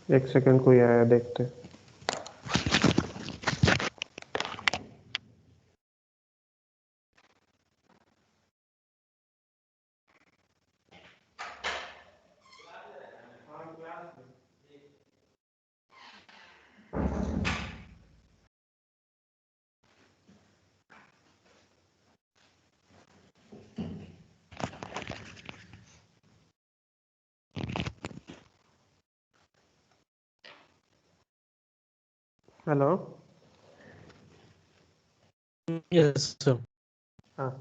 एक सेकंड, कोई आया देखते। हेलो। Yes sir. हाँ,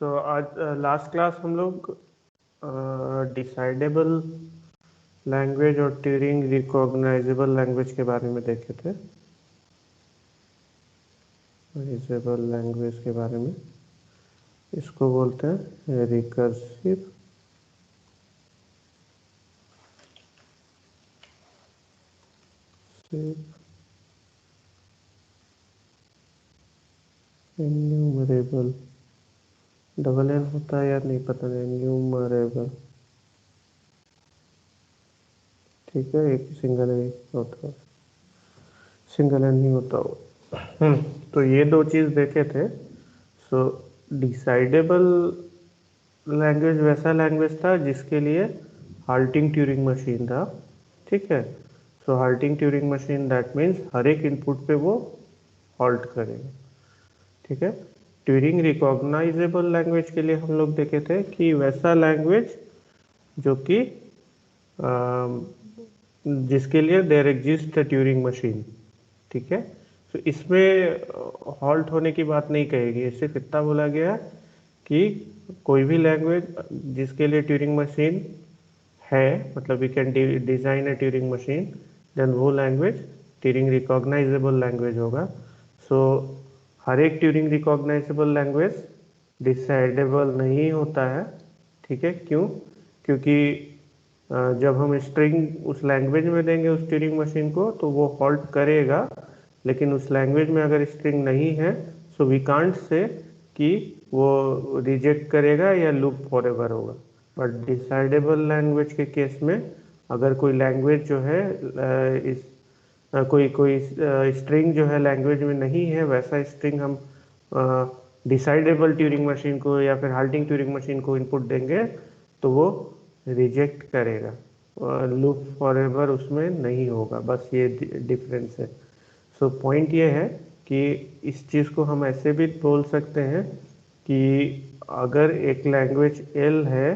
सो आज लास्ट क्लास हम लोग डिसाइडेबल लैंग्वेज और ट्यूरिंग रिकॉग्नाइजेबल लैंग्वेज के बारे में देखे थे। रिकॉग्नाइजेबल लैंग्वेज के बारे में, इसको बोलते हैं रिकर्सिव एन्यूमरेबल। डबल एन होता है यार, नहीं पता नहीं। एन्यूमरेबल, ठीक है। एक सिंगल एन होता है, सिंगल एन नहीं होता वो। तो ये दो चीज़ देखे थे। सो डिसाइडेबल लैंग्वेज वैसा लैंग्वेज था जिसके लिए हाल्टिंग ट्यूरिंग मशीन था, ठीक है। So halting Turing machine that means हर एक इनपुट पे वो हॉल्ट करेगा, ठीक है। ट्यूरिंग रिकॉग्नाइजेबल लैंग्वेज के लिए हम लोग देखे थे कि वैसा लैंग्वेज जो कि जिसके लिए there exist a Turing machine, ठीक है। तो इसमें हॉल्ट होने की बात नहीं कहेगी, सिर्फ इतना बोला गया कि कोई भी लैंग्वेज जिसके लिए ट्यूरिंग मशीन है, मतलब we can design a Turing machine, then वो लैंग्वेज ट्यूरिंग रिकॉग्नाइजेबल लैंग्वेज होगा। सो हर एक ट्यूरिंग रिकॉग्नाइजेबल लैंग्वेज डिसाइडेबल नहीं होता है, ठीक है। क्यों? क्योंकि जब हम स्ट्रिंग उस लैंग्वेज में देंगे उस ट्यूरिंग मशीन को तो वो हॉल्ट करेगा, लेकिन उस लैंग्वेज में अगर स्ट्रिंग नहीं है सो वी कांट से कि वो रिजेक्ट करेगा या लूप फॉरएवर होगा। बट डिसाइडेबल लैंग्वेज के केस में अगर कोई लैंग्वेज जो है कोई कोई स्ट्रिंग जो है लैंग्वेज में नहीं है, वैसा स्ट्रिंग हम डिसाइडेबल ट्यूरिंग मशीन को या फिर हाल्टिंग ट्यूरिंग मशीन को इनपुट देंगे तो वो रिजेक्ट करेगा, लूप फॉरएवर उसमें नहीं होगा। बस ये डिफरेंस है। सो पॉइंट ये है कि इस चीज़ को हम ऐसे भी बोल सकते हैं कि अगर एक लैंग्वेज एल है,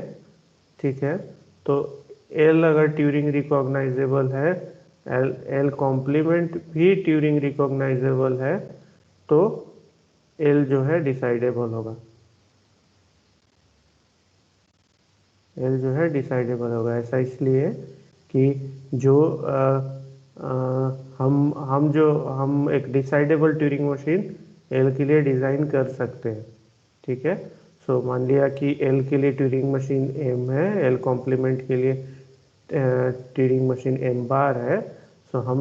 ठीक है, तो एल अगर ट्यूरिंग रिकॉग्नाइजेबल है, एल एल कॉम्प्लीमेंट भी ट्यूरिंग रिकॉग्नाइजेबल है, तो एल जो है डिसाइडेबल होगा। एल जो है डिसाइडेबल होगा। ऐसा इसलिए कि जो हम एक डिसाइडेबल ट्यूरिंग मशीन एल के लिए डिज़ाइन कर सकते हैं, ठीक है। सो मान लिया कि एल के लिए ट्यूरिंग मशीन एम है, एल कॉम्प्लीमेंट के लिए ट्यूरिंग मशीन एम बार है। सो हम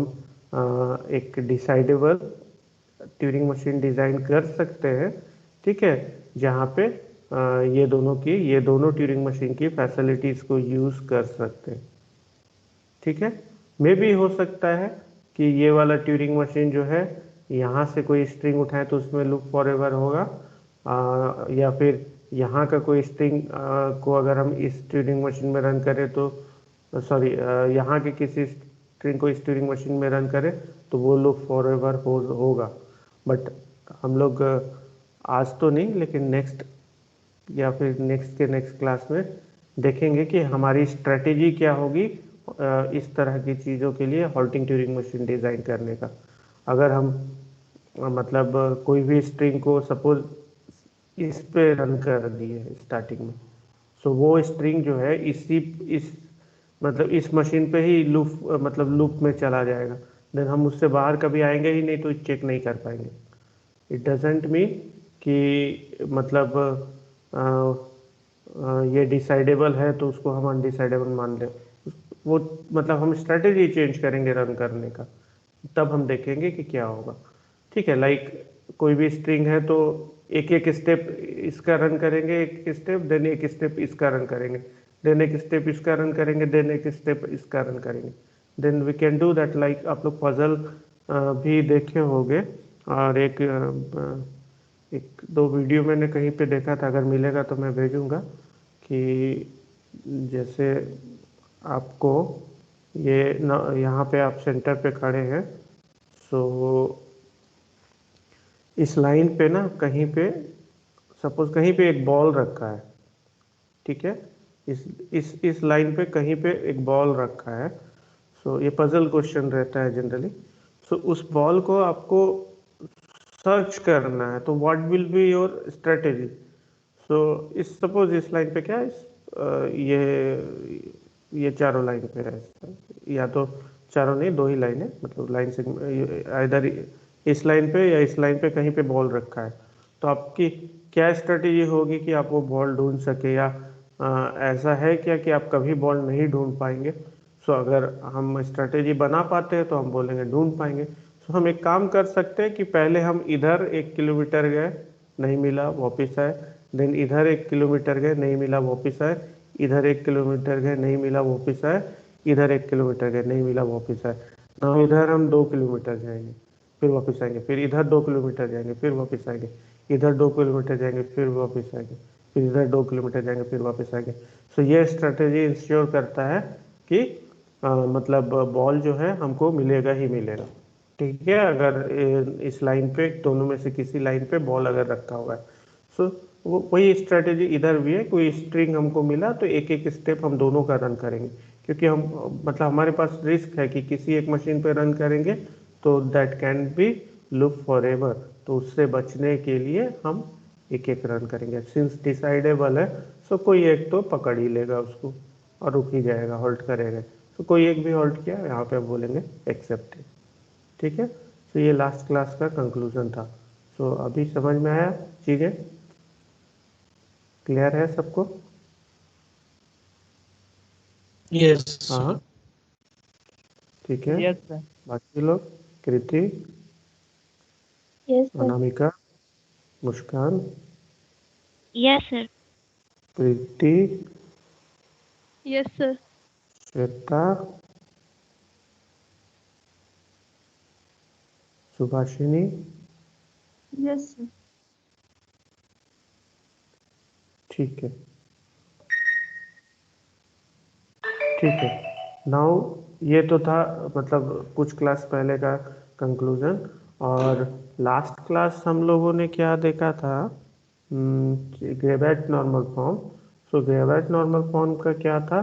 एक डिसाइडेबल ट्यूरिंग मशीन डिज़ाइन कर सकते हैं, ठीक है, जहाँ पे ये दोनों ट्यूरिंग मशीन की फैसिलिटीज़ को यूज़ कर सकते हैं, ठीक है। मे भी हो सकता है कि ये वाला ट्यूरिंग मशीन जो है यहाँ से कोई स्ट्रिंग उठाए तो उसमें लूप फॉरएवर होगा, या फिर यहाँ का कोई स्ट्रिंग को अगर हम इस ट्यूरिंग मशीन में रन करें तो सॉरी यहाँ के किसी स्ट्रिंग को इस ट्यूरिंग मशीन में रन करें तो वो लूप फॉरएवर होगा। बट हम लोग आज तो नहीं, लेकिन नेक्स्ट या फिर नेक्स्ट के नेक्स्ट क्लास में देखेंगे कि हमारी स्ट्रेटेजी क्या होगी इस तरह की चीज़ों के लिए हॉल्टिंग ट्यूरिंग मशीन डिज़ाइन करने का। अगर हम मतलब कोई भी स्ट्रिंग को सपोज इस पे रन कर दिए स्टार्टिंग में, सो वो स्ट्रिंग जो है इस मतलब इस मशीन पे ही लूप में चला जाएगा। देन हम उससे बाहर कभी आएंगे ही नहीं तो चेक नहीं कर पाएंगे। इट डजेंट मीन कि मतलब ये डिसाइडेबल है तो उसको हम अनडिसाइडेबल मान लें। वो मतलब हम स्ट्रेटेजी चेंज करेंगे रन करने का, तब हम देखेंगे कि क्या होगा, ठीक है। लाइक कोई भी स्ट्रिंग है तो एक एक स्टेप इसका रन करेंगे, एक स्टेप देन एक स्टेप इसका रन करेंगे, देन एक स्टेप इसका रन करेंगे, देन एक स्टेप इसका रन करेंगे। Then we can do that. Like आप लोग पजल भी देखे होंगे, और एक दो वीडियो मैंने कहीं पे देखा था, अगर मिलेगा तो मैं भेजूंगा, कि जैसे आपको यहाँ पे आप सेंटर पे खड़े हैं, सो इस लाइन पे ना कहीं पे, सपोज कहीं पे एक बॉल रखा है, ठीक है, इस लाइन पे कहीं पे एक बॉल रखा है। सो ये पजल क्वेश्चन रहता है जनरली। सो उस बॉल को आपको सर्च करना है, तो what will be your strategy? So इस सपोज इस लाइन पे क्या है, ये चारों लाइन पे है, या तो चारों नहीं, दो ही लाइन है, मतलब लाइन से इधर इस लाइन पे या इस लाइन पे कहीं पे बॉल रखा है। तो आपकी क्या स्ट्रेटेजी होगी कि आप वो बॉल ढूंढ सके, या ऐसा है क्या कि आप कभी बॉल नहीं ढूंढ पाएंगे? सो अगर हम स्ट्रेटेजी बना पाते हैं तो हम बोलेंगे ढूंढ पाएंगे। सो हम एक काम कर सकते हैं कि पहले हम इधर 1 किलोमीटर गए, नहीं मिला, वापस आए। देन इधर 1 किलोमीटर गए, नहीं मिला, वापस आए। इधर 1 किलोमीटर गए, नहीं मिला, वापस आए। इधर 1 किलोमीटर गए, नहीं मिला, वापस आए। ना इधर हम 2 किलोमीटर जाएंगे, फिर वापस आएंगे, फिर इधर 2 किलोमीटर जाएंगे, फिर वापस आएंगे, इधर 2 किलोमीटर जाएंगे, फिर वापस आएंगे, फिर इधर 2 किलोमीटर जाएंगे, फिर वापस आएंगे। सो ये स्ट्रेटेजी इंश्योर करता है कि मतलब बॉल जो है हमको मिलेगा ही मिलेगा, ठीक है, अगर इस लाइन पे दोनों में से किसी लाइन पे बॉल अगर रखा हुआ है। सो वो वही स्ट्रेटेजी इधर भी है, कोई स्ट्रिंग हमको मिला तो एक एक स्टेप हम दोनों का रन करेंगे, क्योंकि हम मतलब हमारे पास रिस्क है कि किसी एक मशीन पे रन करेंगे तो that can be loop for ever. तो उससे बचने के लिए हम एक एक रन करेंगे। सिंस डिसाइडेबल है, सो कोई एक तो पकड़ ही लेगा उसको और रुक ही जाएगा, होल्ड करेगा। तो कोई एक भी होल्ड किया, यहाँ पे बोलेंगे एक्सेप्टेड, ठीक है। तो ये लास्ट क्लास का कंक्लूजन था। सो अभी समझ में आया, चीज़ें क्लियर है सबको? Yes, हाँ, sir. ठीक है। Yes sir. बाकी लोग, कृति, Yes, sir. अनामिका, मुस्कान, Yes, sir. प्रीति, Yes, sir. Shweta, Subhashini, Yes, sir. ठीक है, ठीक है। नाउ ये तो था मतलब कुछ क्लास पहले का कंक्लूजन। और लास्ट क्लास हम लोगों ने क्या देखा था, ग्रेवेट नॉर्मल फॉर्म। सो ग्रेवेट नॉर्मल फॉर्म का क्या था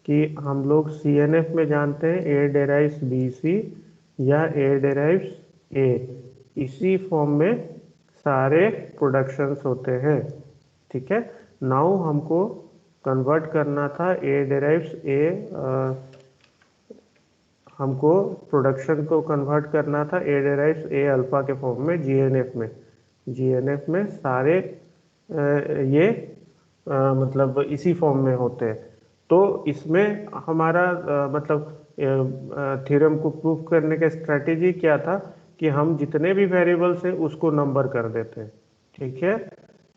कि हम लोग CNF में जानते हैं ए डेराइव्स BC या ए डेराइव्स A, इसी फॉर्म में सारे प्रोडक्शंस होते हैं, ठीक है। नाउ हमको कन्वर्ट करना था ए डेराइव्स A, हमको प्रोडक्शन को कन्वर्ट करना था ए डेराइव्स A अल्फा के फॉर्म में GNF में। GNF में सारे ये मतलब इसी फॉर्म में होते हैं। तो इसमें हमारा मतलब थ्योरम को प्रूव करने का स्ट्रेटेजी क्या था कि हम जितने भी वेरिएबल्स हैं उसको नंबर कर देते हैं, ठीक है।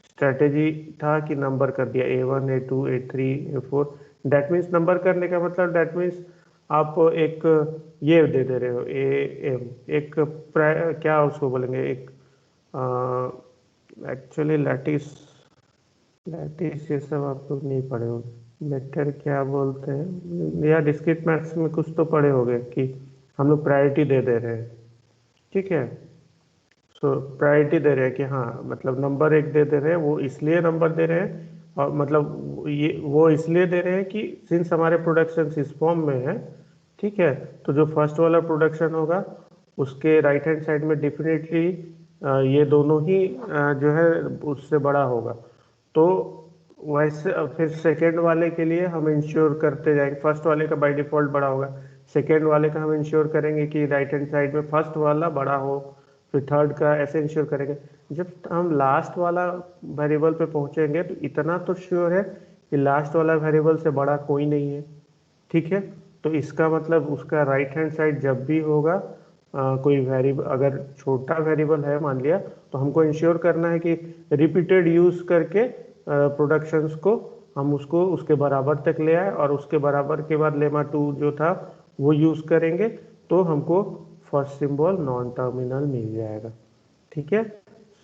स्ट्रेटेजी था कि नंबर कर दिया A1 A2 A3 A4। That means number करने का मतलब डेट मीन्स आप एक ये दे दे रहे हो एक क्या उसको बोलेंगे, एक एक्चुअली लैटिस, लैटिस ये सब आप लोग नहीं पढ़े हो। वेक्टर क्या बोलते हैं, या डिस्क्रीट मैथ्स में कुछ तो पढ़े होंगे कि हम लोग प्रायोरिटी दे दे रहे हैं, ठीक है। सो प्रायोरिटी दे रहे हैं कि हाँ मतलब नंबर एक दे दे रहे हैं, वो इसलिए नंबर दे रहे हैं, और मतलब ये वो इसलिए दे रहे हैं कि सिंस हमारे प्रोडक्शन इस फॉर्म में है, ठीक है, तो जो फर्स्ट वाला प्रोडक्शन होगा उसके राइट हैंड साइड में डेफिनेटली ये दोनों ही जो है उससे बड़ा होगा। तो वैसे फिर सेकेंड वाले के लिए हम इंश्योर करते जाएंगे, फर्स्ट वाले का बाय डिफॉल्ट बड़ा होगा, सेकेंड वाले का हम इंश्योर करेंगे कि राइट हैंड साइड में फर्स्ट वाला बड़ा हो, फिर थर्ड का, ऐसे इंश्योर करेंगे। जब हम लास्ट वाला वेरिएबल पे पहुंचेंगे तो इतना तो श्योर है कि लास्ट वाला वेरिएबल से बड़ा कोई नहीं है, ठीक है। तो इसका मतलब उसका राइट हैंड साइड जब भी होगा कोई वेरिएबल अगर छोटा वेरिएबल है मान लिया, तो हमको इंश्योर करना है कि रिपीटेड यूज करके प्रोडक्शंस को हम उसको उसके बराबर तक ले आए, और उसके बराबर के बाद लेमा 2 जो था वो यूज़ करेंगे तो हमको फर्स्ट सिंबल नॉन टर्मिनल मिल जाएगा। ठीक है,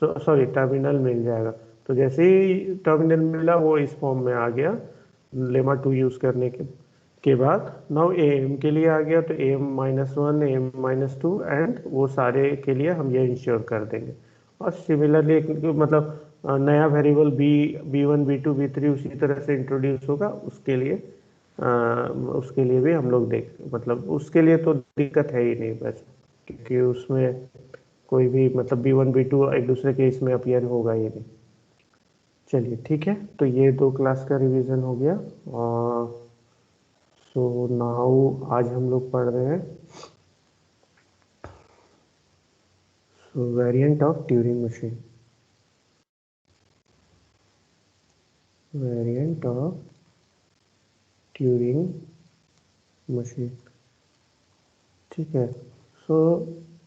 सॉरी टर्मिनल मिल जाएगा। तो जैसे ही टर्मिनल मिला वो इस फॉर्म में आ गया लेमा 2 यूज़ करने के बाद। नाउ एम के लिए आ गया तो am-1 am-2 एंड वो सारे के लिए हम ये इंश्योर कर देंगे। और सिमिलरली मतलब नया वेरिएबल b1 b2 b3 उसी तरह से इंट्रोड्यूस होगा, उसके लिए भी हम लोग देख मतलब उसके लिए तो दिक्कत है ही नहीं बस, क्योंकि उसमें कोई भी मतलब b1 b2 एक दूसरे के इसमें अपीयर होगा ही नहीं। चलिए ठीक है, तो ये 2 क्लास का रिवीजन हो गया। और सो नाउ आज हम लोग पढ़ रहे हैं variant of Turing machine. Variant of Turing machine, ठीक है। सो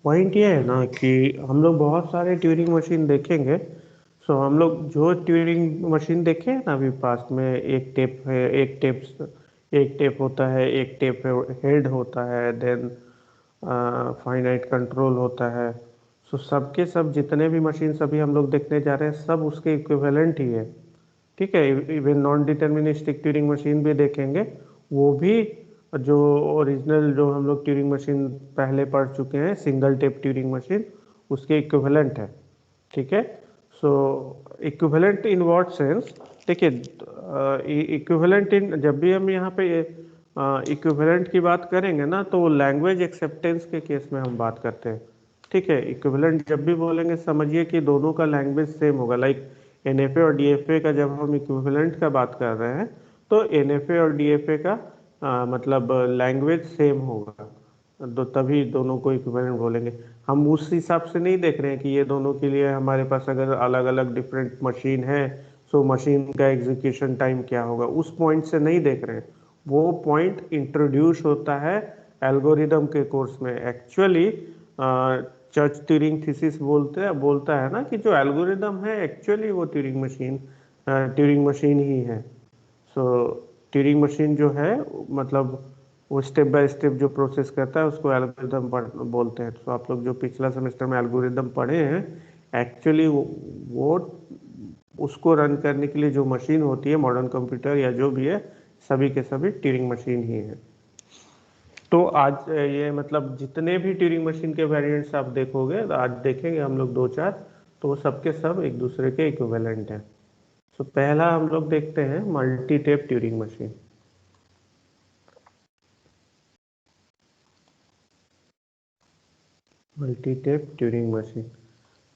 पॉइंट ये है ना कि हम लोग बहुत सारे ट्यूरिंग मशीन देखेंगे। सो हम लोग जो ट्यूरिंग मशीन देखे हैं ना अभी पास में, एक टेप है, एक टेप होता है, एक टेप हेड होता है, देन फाइनाइट कंट्रोल होता है। सो सबके सब जितने भी मशीन अभी हम लोग देखने जा रहे हैं सब उसके इक्विवेलेंट ही है। ठीक है, even non deterministic Turing machine भी देखेंगे, वो भी जो ओरिजिनल जो हम लोग ट्यूरिंग मशीन पहले पढ़ चुके हैं सिंगल टेप ट्यूरिंग मशीन, उसके इक्विवेलेंट है। ठीक है, सो इक्विवेलेंट इन व्हाट सेंस, देखिए इक्विवेलेंट इन, जब भी हम यहाँ पे इक्विवेलेंट की बात करेंगे ना तो लैंग्वेज एक्सेप्टेंस के केस में हम बात करते हैं। ठीक है, इक्विवेलेंट जब भी बोलेंगे समझिए कि दोनों का लैंग्वेज सेम होगा। लाइक NFA और DFA का जब हम इक्विवेलेंट का बात कर रहे हैं तो NFA और DFA का मतलब लैंग्वेज सेम होगा, तो तभी दोनों को इक्विवेलेंट बोलेंगे। हम उस हिसाब से नहीं देख रहे हैं कि ये दोनों के लिए हमारे पास अगर अलग अलग डिफरेंट मशीन है सो मशीन का एग्जीक्यूशन टाइम क्या होगा, उस पॉइंट से नहीं देख रहे हैं। वो पॉइंट इंट्रोड्यूस होता है एल्गोरिदम के कोर्स में। एक्चुअली चर्च ट्यूरिंग थीसिस बोलता है ना कि जो एल्गोरिदम है एक्चुअली वो ट्यूरिंग मशीन ही है। सो ट्यूरिंग मशीन जो है मतलब वो स्टेप बाय स्टेप जो प्रोसेस करता है उसको एल्गोरिदम बोलते हैं। तो आप लोग जो पिछला सेमेस्टर में एल्गोरिदम पढ़े हैं एक्चुअली वो उसको रन करने के लिए जो मशीन होती है मॉडर्न कंप्यूटर या जो भी है, सभी के सभी ट्यूरिंग मशीन ही है। तो आज ये मतलब जितने भी ट्यूरिंग मशीन के वेरिएंट्स आप देखोगे, आज देखेंगे हम लोग 2-4, तो वो सबके सब एक दूसरे के इक्विवेलेंट हैं। तो पहला हम लोग देखते हैं multi tape Turing machine. Multi tape Turing machine,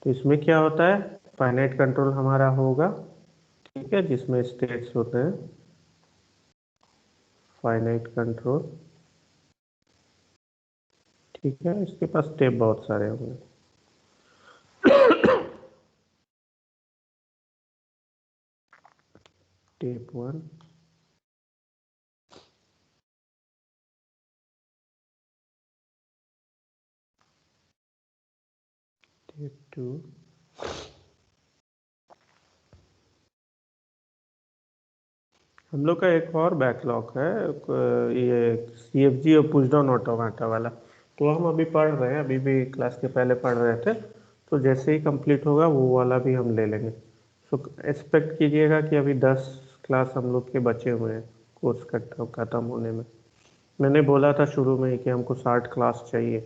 तो इसमें क्या होता है, फाइनाइट कंट्रोल हमारा होगा। ठीक है, जिसमें स्टेट्स होते हैं फाइनाइट कंट्रोल। ठीक है, इसके पास टेप बहुत सारे होंगे। टेप 1, टेप 2, हम लोग का एक और बैकलॉग है ये CFG और पुश डाउन ऑटोमेटा वाला, तो हम अभी पढ़ रहे हैं, अभी भी क्लास के पहले पढ़ रहे थे। तो जैसे ही कंप्लीट होगा वो वाला भी हम ले लेंगे। सो एक्सपेक्ट कीजिएगा कि अभी 10 क्लास हम लोग के बचे हुए हैं कोर्स खत्म होने में। मैंने बोला था शुरू में ही कि हमको 60 क्लास चाहिए।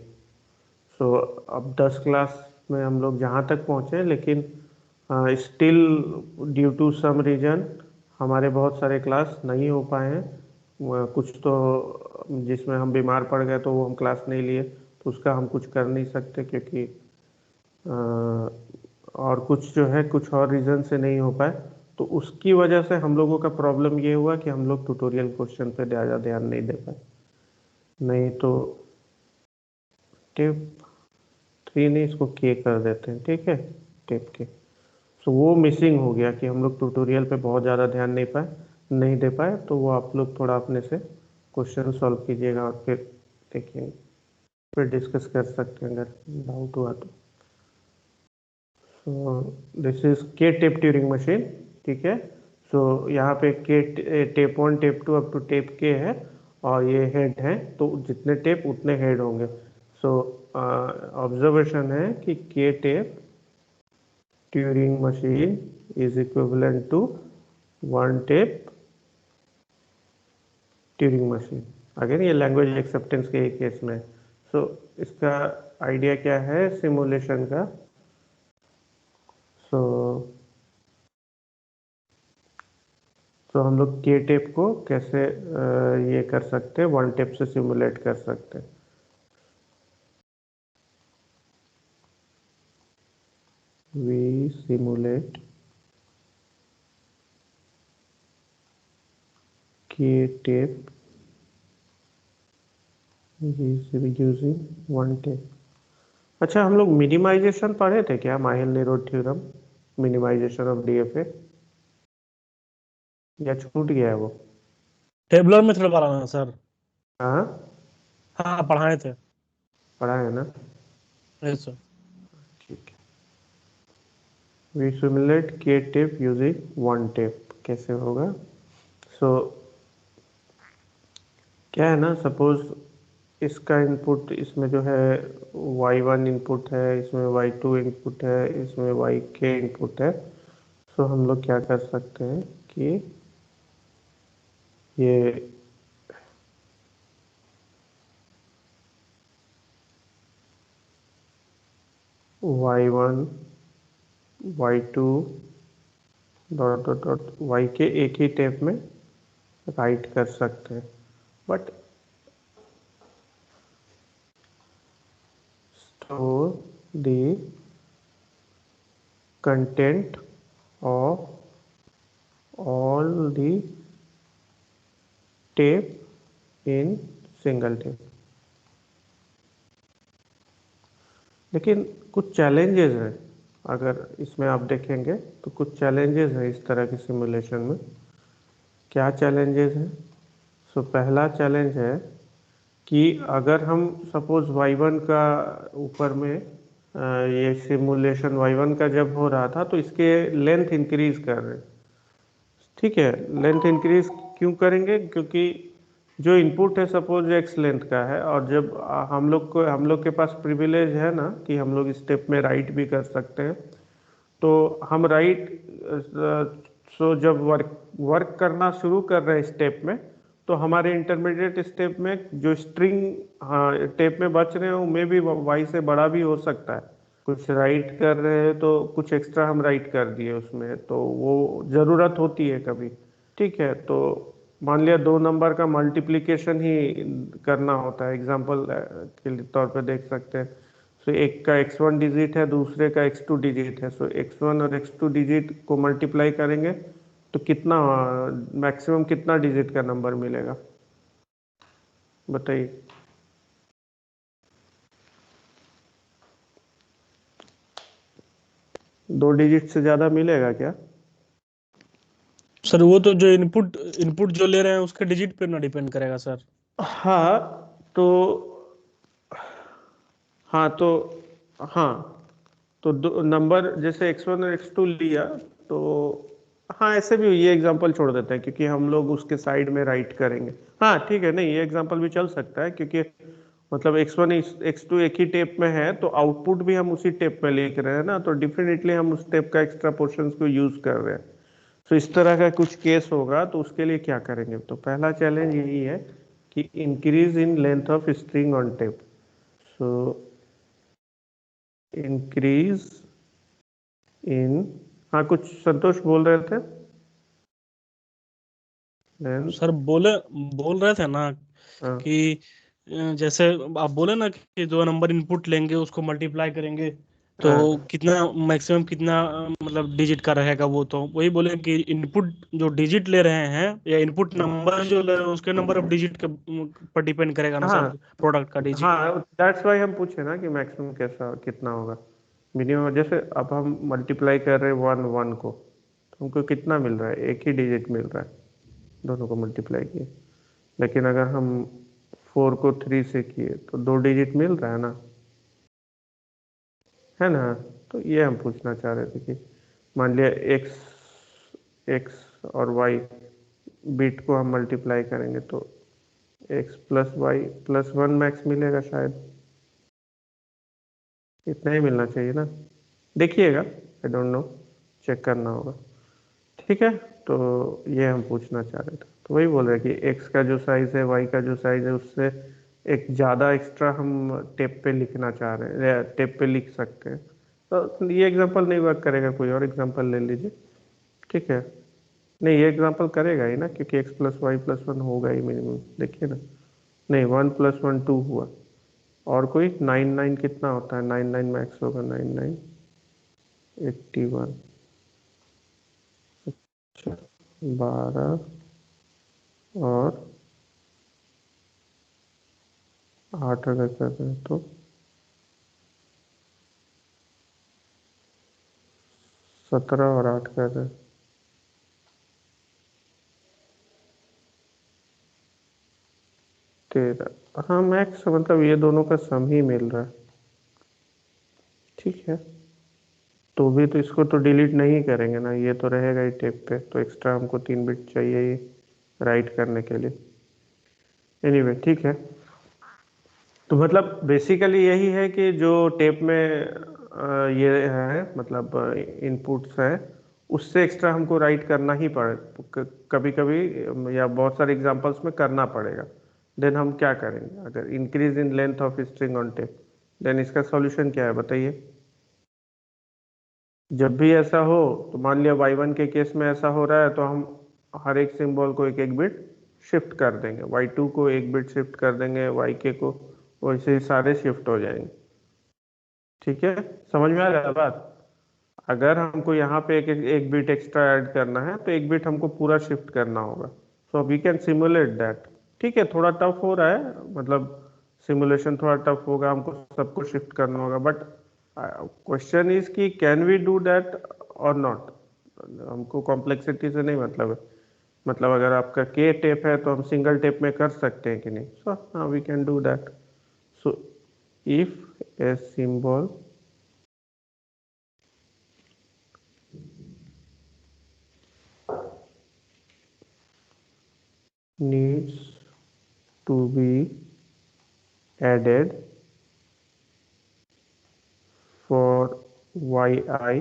सो अब 10 क्लास में हम लोग जहाँ तक पहुँचे, लेकिन still due to some reason हमारे बहुत सारे क्लास नहीं हो पाए हैं। कुछ तो जिसमें हम बीमार पड़ गए तो वो हम क्लास नहीं लिए, तो उसका हम कुछ कर नहीं सकते, क्योंकि और कुछ जो है कुछ और रीज़न से नहीं हो पाए। तो उसकी वजह से हम लोगों का प्रॉब्लम ये हुआ कि हम लोग ट्यूटोरियल क्वेश्चन पे ज़्यादा ध्यान नहीं दे पाए। नहीं तो टिप 3 नहीं, इसको के कर देते हैं। ठीक है, टिप के। सो वो मिसिंग हो गया कि हम लोग ट्यूटोरियल पे बहुत ज़्यादा ध्यान नहीं दे पाए। तो वो आप लोग थोड़ा अपने से क्वेश्चन सॉल्व कीजिएगा और फिर देखिए, फिर डिस्कस कर सकते हैं अगर डाउट हुआ तो। So this is K tape Turing machine. ठीक है, सो यहाँ पे K tape 1 tape 2 up to tape K है। और ये हेड है, तो जितने टेप उतने हेड होंगे। सो ऑब्जर्वेशन है कि K tape Turing machine is equivalent to 1 tape Turing machine. Again ये लैंग्वेज एक्सेप्टेंस के केस में। सो इसका आइडिया क्या है सिमुलेशन का? सो तो हम लोग के टेप को कैसे ये कर सकते हैं, 1 टेप से सिमुलेट कर सकते हैं। We simulate K tape using 1 tape. अच्छा, हम लोग मिनिमाइजेशन पढ़े थे क्या, Myhill Nerode theorem, minimisation of DFA, या छूट गया है वो? टेबलर में थोड़ा पढ़ाना सर। हाँ, हाँ पढ़ाए थे। पढ़ा है ना? Yes sir. ठीक है। We simulate K tape using 1 tape कैसे होगा? सो क्या है ना, सपोज इसका इनपुट, इसमें जो है y1 इनपुट है, इसमें y2 इनपुट है, इसमें yk इनपुट है। सो हम लोग क्या कर सकते हैं कि ये y1 y2 dot dot dot yk एक ही टेप में राइट कर सकते हैं, but store the content of all the tape in single tape. लेकिन कुछ चैलेंजेस हैं, अगर इसमें आप देखेंगे तो कुछ चैलेंजेस हैं इस तरह के सिमुलेशन में। क्या चैलेंजेस हैं? सो पहला चैलेंज है कि अगर हम सपोज y1 का ऊपर में ये सिमुलेशन y1 का जब हो रहा था तो इसके लेंथ इंक्रीज कर रहे हैं। ठीक है, लेंथ इंक्रीज क्यों करेंगे? क्योंकि जो इनपुट है सपोज x लेंथ का है, और जब हम लोग के पास प्रिविलेज है ना कि हम लोग स्टेप में राइट भी कर सकते हैं, तो हम राइट सो जब वर्क करना शुरू कर रहे हैं स्टेप में, तो हमारे इंटरमीडिएट स्टेप में जो स्ट्रिंग हाँ टेप में बच रहे हैं वो मे भी वाई से बड़ा भी हो सकता है। कुछ राइट कर रहे हैं तो कुछ एक्स्ट्रा हम राइट कर दिए उसमें, तो वो ज़रूरत होती है कभी। ठीक है, तो मान लिया 2 नंबर का मल्टीप्लिकेशन ही करना होता है, एग्जांपल के तौर पे देख सकते हैं। सो एक का x1 डिजिट है, दूसरे का x2 डिजिट है। सो x1 और x2 डिजिट को मल्टीप्लाई करेंगे तो कितना मैक्सिमम कितना डिजिट का नंबर मिलेगा, बताइए? दो डिजिट से ज़्यादा मिलेगा क्या? सर वो तो जो इनपुट इनपुट जो ले रहे हैं उसके डिजिट पे ना डिपेंड करेगा सर। हाँ तो हाँ तो हाँ तो दो नंबर जैसे x1 और x2 लिया, तो हाँ ऐसे भी ये एग्जांपल छोड़ देते हैं क्योंकि हम लोग उसके साइड में राइट करेंगे। हाँ ठीक है, नहीं ये एग्जांपल भी चल सकता है, क्योंकि मतलब x1 x2 एक ही टेप में है तो आउटपुट भी हम उसी टेप में लिख रहे हैं ना, तो डेफिनेटली हम उस टेप का एक्स्ट्रा पोर्शंस को यूज कर रहे हैं। तो इस तरह का कुछ केस होगा, तो उसके लिए क्या करेंगे? तो पहला चैलेंज यही है कि increase in length of string on tape. So increase in, हाँ कुछ संतोष बोल रहे थे, लेंथ। सर बोल रहे थे ना हाँ कि जैसे आप बोले ना कि जो नंबर इनपुट लेंगे उसको मल्टीप्लाई करेंगे तो हाँ कितना मैक्सिमम कितना मतलब डिजिट का रहेगा, वो तो वही बोले कि इनपुट जो डिजिट ले रहे हैं या इनपुट नंबर जो ले रहे हैं उसके नंबर ऑफ डिजिट के पर डिपेंड करेगा ना सर, हाँ प्रोडक्ट का डिजिट। हाँ, दैट्स वाई हम पूछे ना कि मैक्सिमम कैसा कितना होगा। मिनिमम जैसे अब हम मल्टीप्लाई कर रहे हैं 1 1 को, तो हमको कितना मिल रहा है? एक ही डिजिट मिल रहा है, दोनों को मल्टीप्लाई किए। लेकिन अगर हम 4 को 3 से किए तो 2 डिजिट मिल रहा है ना, है ना? तो ये हम पूछना चाह रहे थे कि मान लिया एक्स एक्स और वाई बिट को हम मल्टीप्लाई करेंगे तो x plus Y plus 1 max मिलेगा शायद, इतना ही मिलना चाहिए ना, देखिएगा, आई डोंट नो, चेक करना होगा। ठीक है, तो ये हम पूछना चाह रहे थे, तो वही बोल रहे हैं कि x का जो साइज है, y का जो साइज है, उससे एक ज़्यादा एक्स्ट्रा हम टेप पे लिखना चाह रहे हैं, टेप पे लिख सकते हैं। तो ये एग्जांपल नहीं वर्क करेगा, कोई और एग्जांपल ले लीजिए। ठीक है, नहीं ये एग्जांपल करेगा ही ना, क्योंकि x प्लस वाई प्लस 1 होगा ही मिनिमम, देखिए ना, नहीं 1 प्लस 1 2 हुआ, और कोई 9 9 कितना होता है, 9 9 मैक्स होगा, 9 9 81, अच्छा 12 और 8 अगर कर रहे हैं तो 17 और 8 कर रहे हैं, 13, हाँ मैक्स मतलब ये दोनों का सम ही मिल रहा है। ठीक है, तो भी तो इसको तो डिलीट नहीं करेंगे ना, ये तो रहेगा ही टेप पे, तो एक्स्ट्रा हमको 3 बिट चाहिए ही राइट करने के लिए। एनीवे ठीक है, तो मतलब बेसिकली यही है कि जो टेप में ये है मतलब इनपुट्स है, उससे एक्स्ट्रा हमको राइट करना ही पड़े, कभी कभी या बहुत सारे एग्जांपल्स में करना पड़ेगा। देन हम क्या करेंगे, अगर increase in length of string on tape, then इसका सॉल्यूशन क्या है बताइए। जब भी ऐसा हो, तो मान लिया y1 के केस में ऐसा हो रहा है, तो हम हर एक सिंबल को एक एक बिट शिफ्ट कर देंगे, y2 को एक बिट शिफ्ट कर देंगे, yk को, वैसे ही सारे शिफ्ट हो जाएंगे। ठीक है, समझ में आ रहा है बात। अगर हमको यहाँ पे एक बिट एक्स्ट्रा ऐड करना है, तो एक बिट हमको पूरा शिफ्ट करना होगा, so we can simulate that. ठीक है, थोड़ा टफ हो रहा है, मतलब सिमुलेशन थोड़ा टफ होगा, हमको सबको शिफ्ट करना होगा, बट क्वेश्चन इज कि कैन वी डू दैट और नॉट। हमको कॉम्प्लेक्सिटी से नहीं मतलब है, मतलब अगर आपका के टेप है तो हम सिंगल टेप में कर सकते हैं कि नहीं, सो हाँ we can do that. So if a symbol needs to be added for yi,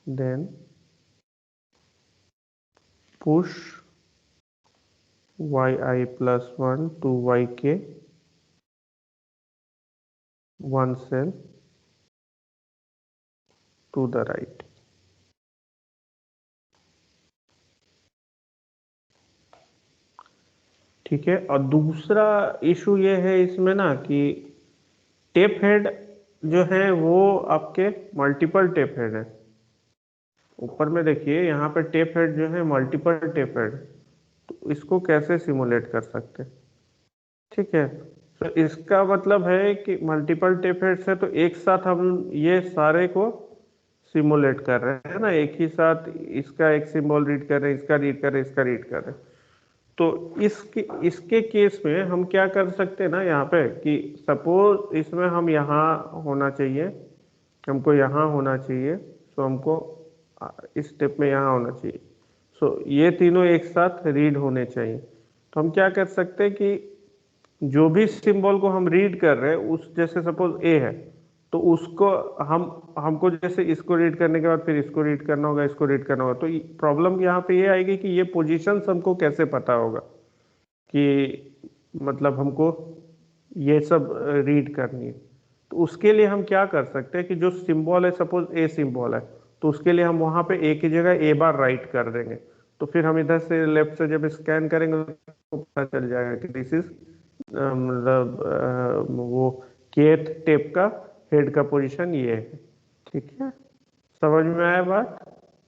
then push yi plus 1 to yk one cell to the right। ठीक है, और दूसरा इशू ये है इसमें ना कि टेप हेड जो है वो आपके मल्टीपल टेप हेड है। ऊपर में देखिए यहाँ पे टेप हेड जो है मल्टीपल टेप हेड, तो इसको कैसे सिमुलेट कर सकते हैं। ठीक है, तो इसका मतलब है कि मल्टीपल टेप हेड से तो एक साथ हम ये सारे को सिमुलेट कर रहे हैं ना, एक ही साथ इसका एक सिंबल रीड कर रहे हैं, इसका रीड कर रहे हैं, इसका रीड कर रहे हैं। तो इसके केस में हम क्या कर सकते हैं ना यहाँ पे, कि सपोज इसमें हम यहाँ होना चाहिए, हमको यहाँ होना चाहिए, तो हमको इस स्टेप में यहाँ होना चाहिए, सो ये तीनों एक साथ रीड होने चाहिए। तो हम क्या कर सकते हैं कि जो भी सिंबल को हम रीड कर रहे हैं, उस जैसे सपोज ए है, तो उसको हमको जैसे इसको रीड करने के बाद फिर इसको रीड करना होगा, इसको रीड करना होगा, तो प्रॉब्लम यहाँ पे ये आएगी कि ये पोजीशंस हमको कैसे पता होगा कि मतलब हमको ये सब रीड करनी है। तो उसके लिए हम क्या कर सकते हैं कि जो सिंबल है, सपोज ए सिंबल है, तो उसके लिए हम वहां पे ए की जगह ए बार राइट कर देंगे, तो फिर हम इधर से लेफ्ट से जब स्कैन करेंगे तो पता चल जाएगा कि दिस इज मतलब वो केथ टेप का हेड का पोजीशन ये है। ठीक है, समझ में आया बात।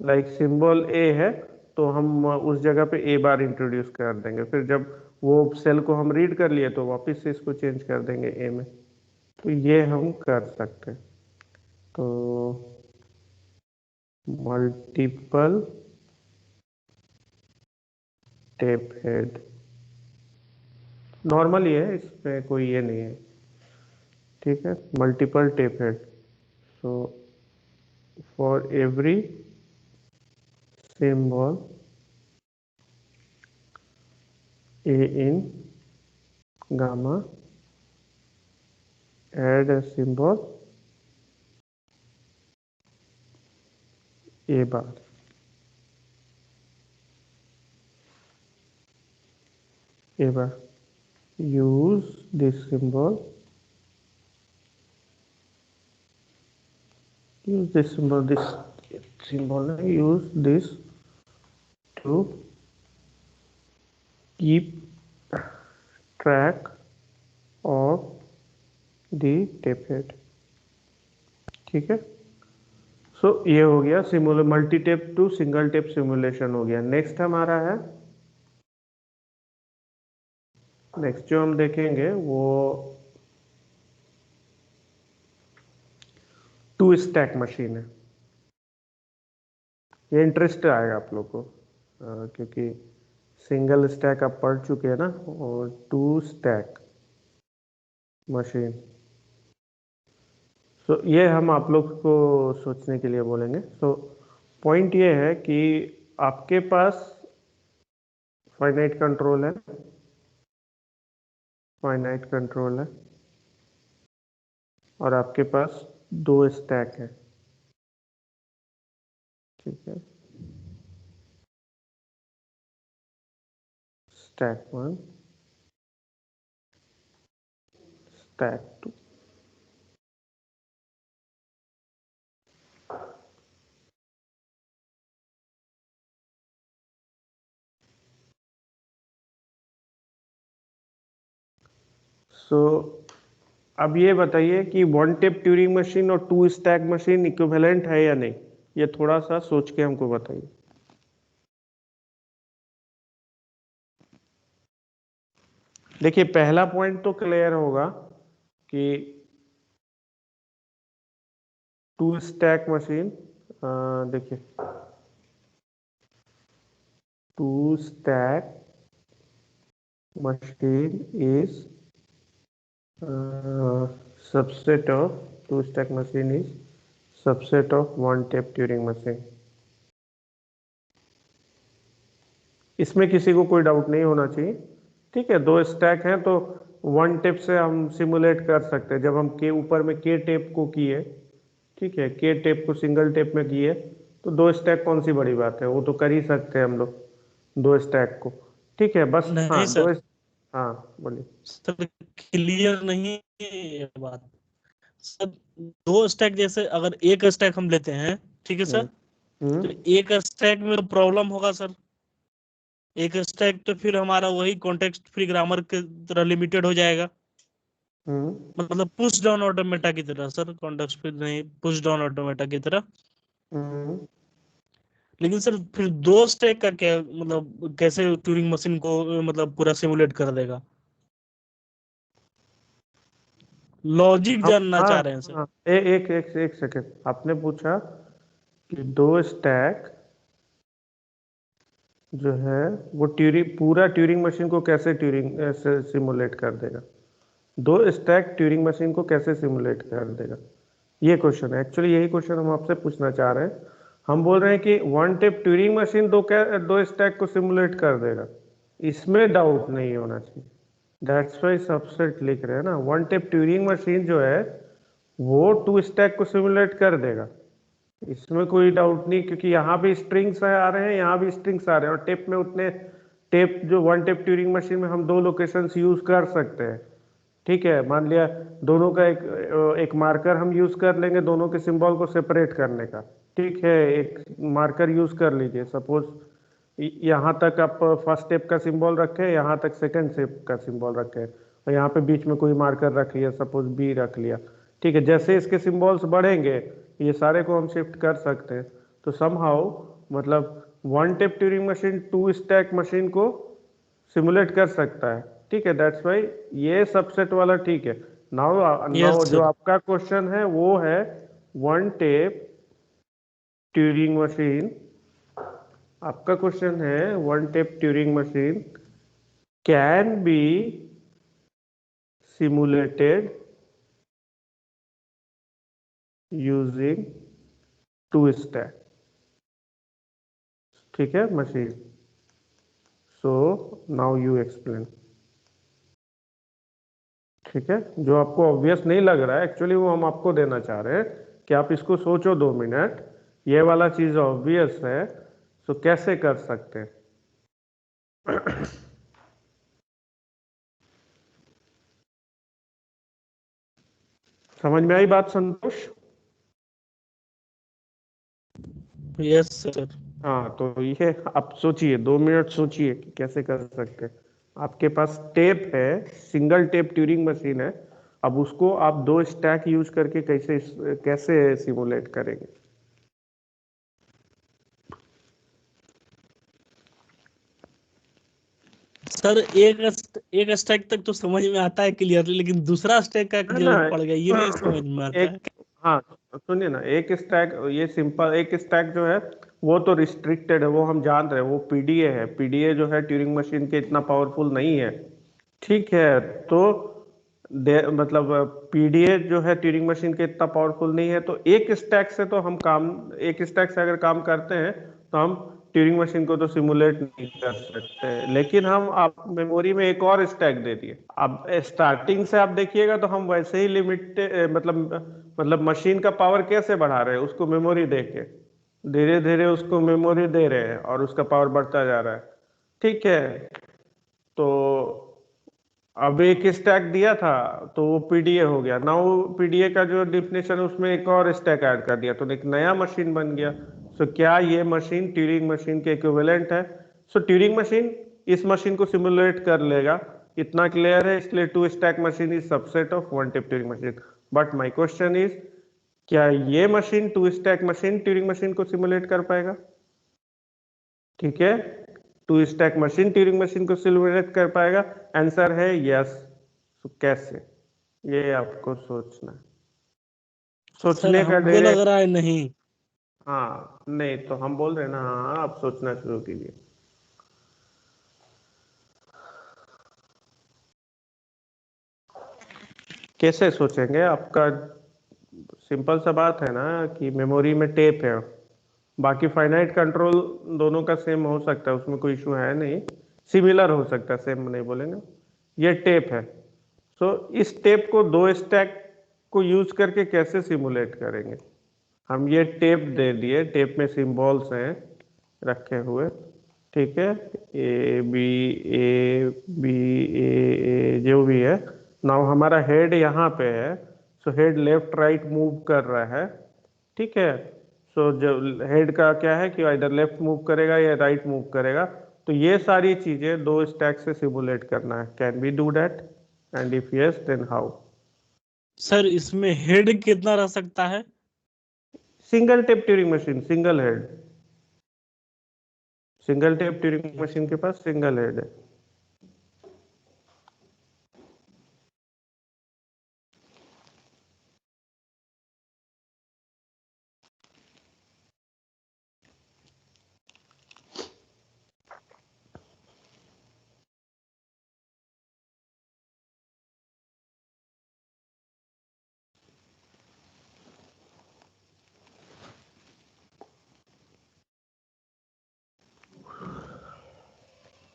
लाइक सिंबल ए है, तो हम उस जगह पे ए बार इंट्रोड्यूस कर देंगे, फिर जब वो सेल को हम रीड कर लिए तो वापस से इसको चेंज कर देंगे ए में। तो ये हम कर सकते हैं। तो मल्टीपल टेप हेड नॉर्मल ही है, इसमें कोई ये नहीं है। ठीक है, multiple tape head, so for every symbol a in gamma, add a symbol A bar. A bar. Use this symbol. Use this symbol. This symbol. Use this to keep track of the tape head. ठीक है. सो ये हो गया simulation, multi tape to single tape simulation हो गया. Next हमारा है, next जो हम देखेंगे वो टू स्टैक मशीन है. ये इंटरेस्ट आएगा आप लोग को क्योंकि सिंगल स्टैक आप पढ़ चुके हैं ना, और टू स्टैक मशीन. सो ये हम आप लोग को सोचने के लिए बोलेंगे. सो पॉइंट ये है कि आपके पास फाइनाइट कंट्रोल है, फाइनाइट कंट्रोल है, और आपके पास दो स्टैक है. ठीक है. Stack 1, stack 2. सो अब ये बताइए कि वन टेप ट्यूरिंग मशीन और टू स्टैक मशीन इक्विवेलेंट है या नहीं. ये थोड़ा सा सोच के हमको बताइए. देखिए पहला पॉइंट तो क्लियर होगा कि टू स्टैक मशीन, देखिए two stack machine is subset of two stack machine is subset of one tape Turing machine. इसमें किसी को कोई डाउट नहीं होना चाहिए. ठीक है, दो स्टैक हैं तो वन टेप से हम सिमुलेट कर सकते हैं. जब हम के ऊपर में के टेप को किए, ठीक है, के टेप को सिंगल टेप में किए, तो दो स्टैक कौन सी बड़ी बात है, वो तो कर ही सकते हैं हम लोग दो स्टैक को. ठीक है, बस नहीं हाँ सर. हाँ बोलिए सर क्लियर नहीं है ये बात. सर दो स्टैक, जैसे अगर एक स्टैक हम लेते हैं, ठीक है सर, तो एक स्टैक में प्रॉब्लम होगा सर. एक स्टैक तो फिर हमारा वही कॉन्टेक्स्ट फ्री ग्रामर की तरह लिमिटेड हो जाएगा. मतलब पुश डाउन ऑटोमेटा की तरह सर, कॉन्टेक्स्ट फ्री नहीं, पुश डाउन ऑटोमेटा की तरह. लेकिन सर फिर दो स्टैक का क्या मतलब, कैसे ट्यूरिंग मशीन को मतलब पूरा सिमुलेट कर देगा? लॉजिक जानना हाँ चाह रहे हैं सर. हाँ, एक सेकेंड. आपने पूछा कि दो स्टैक जो है वो पूरा ट्यूरिंग मशीन को कैसे सिमुलेट कर देगा. दो स्टैक ट्यूरिंग मशीन को कैसे सिमुलेट कर देगा, ये क्वेश्चन है. एक्चुअली यही क्वेश्चन हम आपसे पूछना चाह रहे हैं. हम बोल रहे हैं कि वन टेप ट्यूरिंग मशीन दो स्टैक को सिमुलेट कर देगा, इसमें डाउट नहीं होना चाहिए. दैट्स वाई सबसेट लिख रहे हैं ना. वन टेप ट्यूरिंग मशीन जो है वो टू स्टैक को सिमुलेट कर देगा, इसमें कोई डाउट नहीं, क्योंकि यहाँ भी स्ट्रिंग्स आ रहे हैं, यहाँ भी स्ट्रिंग्स आ रहे हैं, और टेप में उतने टेप जो वन टेप ट्यूरिंग मशीन में हम दो लोकेशंस यूज कर सकते हैं. ठीक है, मान लिया दोनों का एक मार्कर हम यूज कर लेंगे दोनों के सिंबल को सेपरेट करने का. ठीक है, एक मार्कर यूज कर लीजिए. सपोज यहाँ तक आप फर्स्ट स्टेप का सिंबल रखे, यहाँ तक सेकंड स्टेप का सिंबल रखे, और यहाँ पे बीच में कोई मार्कर रख लिया, सपोज बी रख लिया. ठीक है, जैसे इसके सिंबल्स बढ़ेंगे ये सारे को हम शिफ्ट कर सकते हैं. तो समहाउ मतलब one tape Turing machine two stack machine को सिमुलेट कर सकता है. ठीक है, दैट्स वाई ये सबसेट वाला ठीक है. नाउ यस नाउ जो सर. आपका क्वेश्चन है वो है वन टेप ट्यूरिंग मशीन. आपका क्वेश्चन है one tape Turing machine can be simulated using two stack. ठीक है machine. So now you explain. ठीक है, जो आपको ऑब्वियस नहीं लग रहा है एक्चुअली वो हम आपको देना चाह रहे हैं कि आप इसको सोचो 2 मिनट, ये वाला चीज ऑब्वियस है, तो कैसे कर सकते हैं। समझ में आई बात संतोष? Yes sir. हाँ, तो ये आप सोचिए, 2 मिनट सोचिए कि कैसे कर सकते हैं। आपके पास टेप है, सिंगल टेप ट्यूरिंग मशीन है, अब उसको आप 2 स्टैक यूज करके कैसे कैसे सिमुलेट करेंगे। सर एक स्टैक तक तो समझ में आता है क्लियरली, लेकिन दूसरा स्टैक का है ना, जरूरत पड़ गया, ये नहीं समझ में आता है। एक, हाँ सुनिए ना, एक स्टैक, ये सिंपल एक स्टैक जो है वो तो रिस्ट्रिक्टेड है, वो हम जान रहे हैं, वो पीडीए है, पीडीए जो है ट्यूरिंग मशीन के इतना पावरफुल नहीं है। ठीक है, तो मतलब पीडीए जो है ट्यूरिंग मशीन के इतना पावरफुल नहीं है, तो एक स्टैक से तो हम काम, एक स्टैक से अगर काम करते हैं तो हम ट्यूरिंग मशीन को तो सिमुलेट नहीं कर सकते, लेकिन हम आप मेमोरी में एक और स्टैक दे दिए। अब स्टार्टिंग से आप देखिएगा तो हम वैसे ही लिमिट मतलब मशीन का पावर कैसे बढ़ा रहे हैं, उसको मेमोरी दे के धीरे धीरे उसको मेमोरी दे रहे हैं और उसका पावर बढ़ता जा रहा है। ठीक है, तो अब एक स्टैक दिया था तो वो पीडीए हो गया ना, वो पीडीए का जो डिफिनेशन है उसमें एक और स्टैक ऐड कर दिया तो एक नया मशीन बन गया। सो क्या ये मशीन ट्यूरिंग मशीन के इक्विवेलेंट है? सो ट्यूरिंग मशीन इस मशीन को सिमुलेट कर लेगा, इतना क्लियर है, इसलिए 2 stack machine is subset of 1 tape Turing machine. But my question is, क्या ये machine 2 stack machine Turing machine को सिमुलेट कर पाएगा? ठीक है, 2 स्टैक मशीन ट्यूरिंग मशीन को सिमुलेट कर पाएगा? आंसर है यस। तो कैसे, ये आपको सोचना है, सर सोचने का हमको डेरे। लग रहा है नहीं। हाँ नहीं तो हम बोल रहे हैं ना, हाँ आप सोचना शुरू कीजिए। कैसे सोचेंगे? आपका सिंपल सा बात है ना कि मेमोरी में टेप है, बाकी फाइनाइट कंट्रोल दोनों का सेम हो सकता है, उसमें कोई इशू है नहीं, सिमिलर हो सकता है, सेम नहीं बोलेंगे। ये टेप है, सो इस टेप को 2 स्टैक को यूज करके कैसे सिमुलेट करेंगे? हम ये टेप दे दिए, टेप में सिंबल्स हैं रखे हुए, ठीक है, ए बी, ए बी, ए जो भी है। नाउ हमारा हेड यहाँ पे है, so head left right move कर रहा है। ठीक है, सो जब हेड का क्या है कि इधर लेफ्ट मूव करेगा या राइट मूव करेगा, तो ये सारी चीजें 2 स्टैक से सिमुलेट करना है। Can we do that? And if yes then how? Sir इसमें हेड कितना रह सकता है? Single tape Turing machine, single head, single tape Turing machine के पास सिंगल हेड है।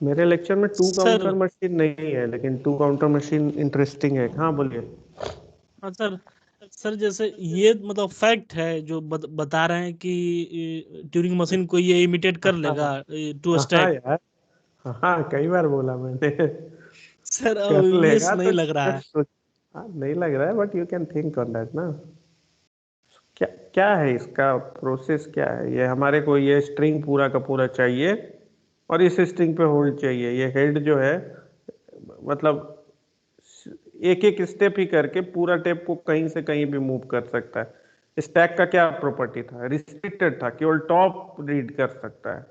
मेरे लेक्चर में 2 काउंटर सर मशीन नहीं है, लेकिन 2 काउंटर मशीन इंटरेस्टिंग है। हाँ बोलिए। हाँ सर। सर जैसे ये मतलब फैक्ट है जो बता रहे हैं कि ट्यूरिंग मशीन को ये इमिटेट कर लेगा हाँ, 2 स्टैक। यार, हाँ कई बार बोला मैंने। सर कर ऑब्वियस लेगा नहीं तो लग रहा है। हाँ, नहीं लग रहा है, but you can think on that ना। क्या क्या है इसका प्रोसेस, क्या है ये? हमारे को ये स्ट्रिंग पूरा का पूरा चाहिए और इस स्ट्रिंग पे होल्ड चाहिए। ये हेड जो है मतलब एक एक स्टेप ही करके पूरा टेप को कहीं से कहीं भी मूव कर सकता है। स्टैक का क्या प्रॉपर्टी था? रिस्ट्रिक्टेड था, केवल टॉप रीड कर सकता है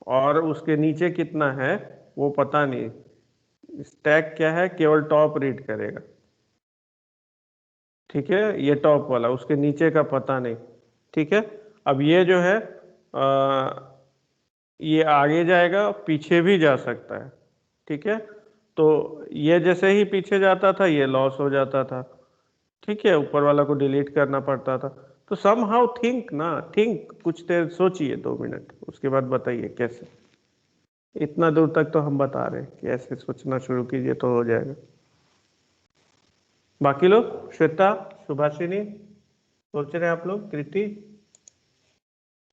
और उसके नीचे कितना है वो पता नहीं। स्टैक क्या है? केवल टॉप रीड करेगा। ठीक है, ये टॉप वाला, उसके नीचे का पता नहीं। ठीक है, अब ये जो है ये आगे जाएगा, पीछे भी जा सकता है। ठीक है, तो ये जैसे ही पीछे जाता था ये लॉस हो जाता था। ठीक है, ऊपर वाला को डिलीट करना पड़ता था। तो सम हाउ थिंक ना, थिंक, कुछ देर सोचिए, 2 मिनट, उसके बाद बताइए कैसे। इतना दूर तक तो हम बता रहे हैं कि ऐसे सोचना शुरू कीजिए तो हो जाएगा। बाकी लोग, श्वेता, सुभाषिनी, सोच रहे हैं आप लोग? कृति?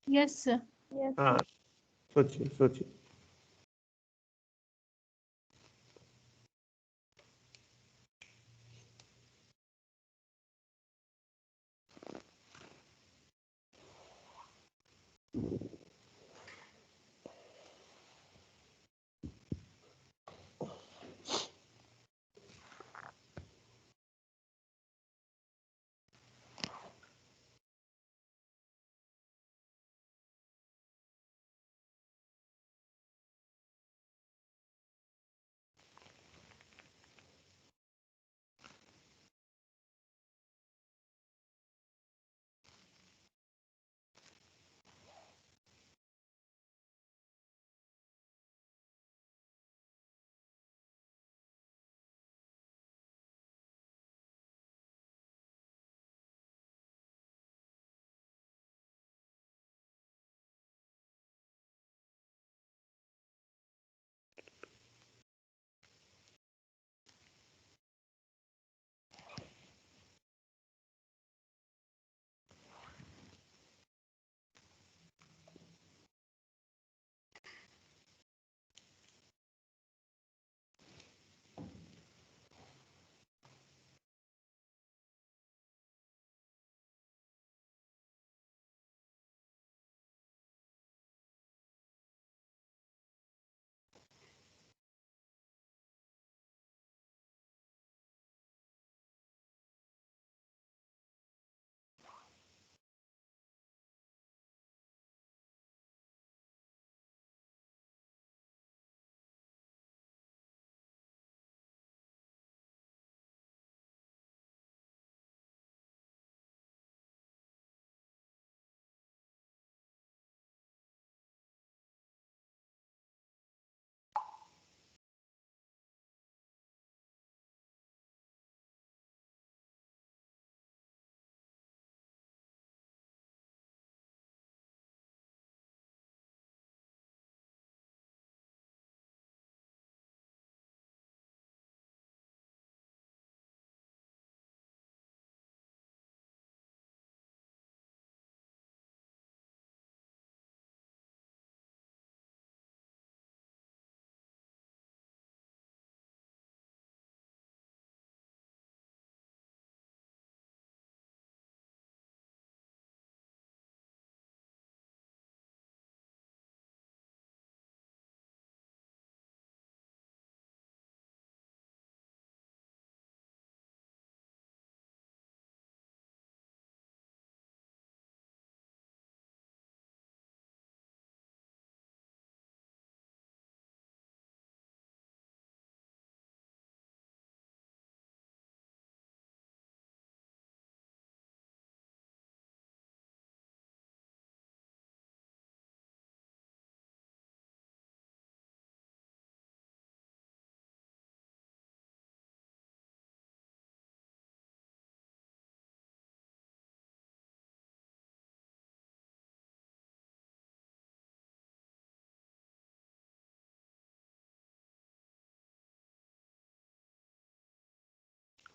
Yes sir. हाँ, सोचिए सोचिए।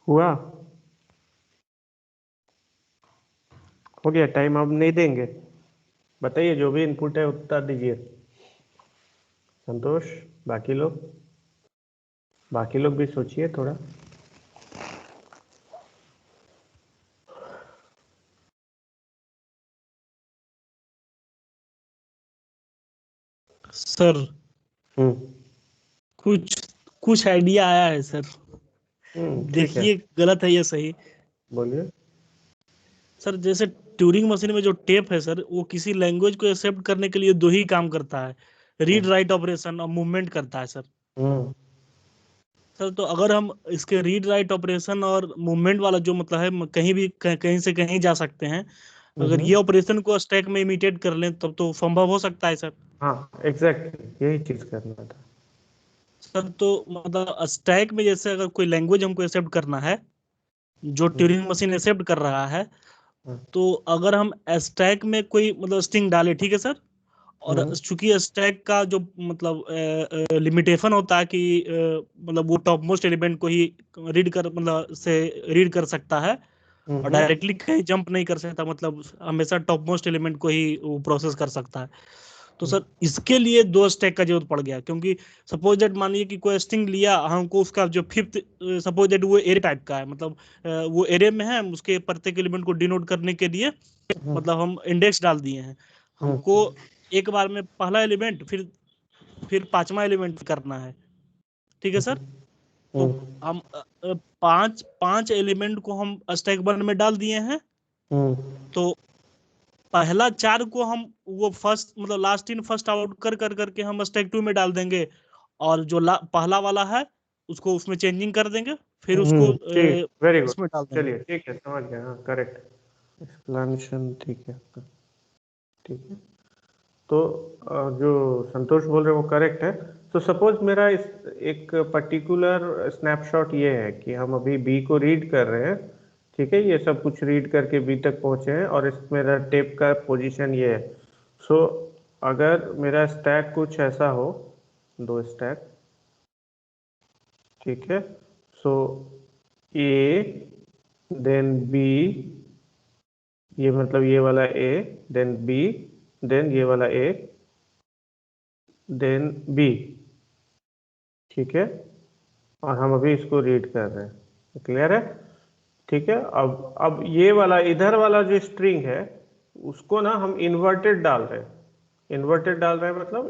हुआ? हो गया? टाइम अब नहीं देंगे? बताइए, जो भी इनपुट है उत्तर दीजिए। संतोष, बाकी लोग भी सोचिए थोड़ा। सर कुछ कुछ आइडिया आया है सर। ठीक है, देखिए गलत है या सही। बोलिए। सर जैसे ट्यूरिंग मशीन में जो टेप है सर, वो किसी लैंग्वेज को एक्सेप्ट करने के लिए दो ही काम करता है, रीड राइट ऑपरेशन और मूवमेंट करता है सर। सर तो अगर हम इसके रीड राइट ऑपरेशन और मूवमेंट वाला जो मतलब है, कहीं भी कहीं से कहीं जा सकते हैं, अगर ये ऑपरेशन को स्टैक में इमिटेट कर लें तब तो संभव हो सकता है सर। हाँ, एग्जैक्टली यही चीज करना था सर तो मतलब स्टैक में जैसे अगर कोई लैंग्वेज हमको एक्सेप्ट करना है, जो ट्यूरिंग मशीन एक्सेप्ट कर रहा है, हाँ। तो अगर हम स्टैक में कोई मतलब स्ट्रिंग डाले, ठीक है सर, और चूंकि स्टैक का जो मतलब लिमिटेशन होता है कि मतलब वो टॉप मोस्ट एलिमेंट को ही रीड कर मतलब से रीड कर सकता है और डायरेक्टली कहीं जंप नहीं कर सकता, मतलब हमेशा टॉप मोस्ट एलिमेंट को ही वो प्रोसेस कर सकता है। तो सर इसके लिए 2 स्टैक का जरूरत पड़ गया, क्योंकि सपोज दैट मानिए कि कोई स्ट्रिंग लिया, हमको उसका जो फिफ्थ, सपोज दैट वो एरे टाइप का है, मतलब वो एरे में है, उसके प्रत्येक एलिमेंट को डिनोट करने के लिए मतलब हम इंडेक्स डाल दिए हैं, हमको एक बार में पहला एलिमेंट फिर 5वां एलिमेंट करना है, ठीक है सर। तो हम पांच एलिमेंट को हम स्टैक 1 में डाल दिए हैं, तो पहला 4 को हम वो फर्स्ट मतलब लास्ट इन फर्स्ट आउट करके हम स्टैक 2 में डाल देंगे, और जो पहला वाला है उसको उसमें चेंजिंग कर देंगे, फिर उसको ठीक, वेरी गुड, इसमें डाल देंगे। चलिए ठीक है, समझ गया, हाँ करेक्ट एक्सप्लेनेशन, ठीक है ठीक है। तो जो संतोष बोल रहे हैं वो करेक्ट है। तो सपोज मेरा इस एक पर्टिकुलर स्नैपशॉट ये है कि हम अभी बी को रीड कर रहे हैं, ठीक है, ये सब कुछ रीड करके बी तक पहुंचे हैं और इस मेरा टेप का पोजीशन ये है। सो अगर मेरा स्टैक कुछ ऐसा हो, 2 स्टैक, ठीक है, सो ए देन बी, ये मतलब ये वाला ए, देन बी, देन ये वाला ए, देन बी, ठीक है, और हम अभी इसको रीड कर रहे हैं, क्लियर है, ठीक है। अब ये वाला इधर वाला जो स्ट्रिंग है उसको ना हम इन्वर्टेड डाल रहे हैं, इन्वर्टेड डाल रहे हैं मतलब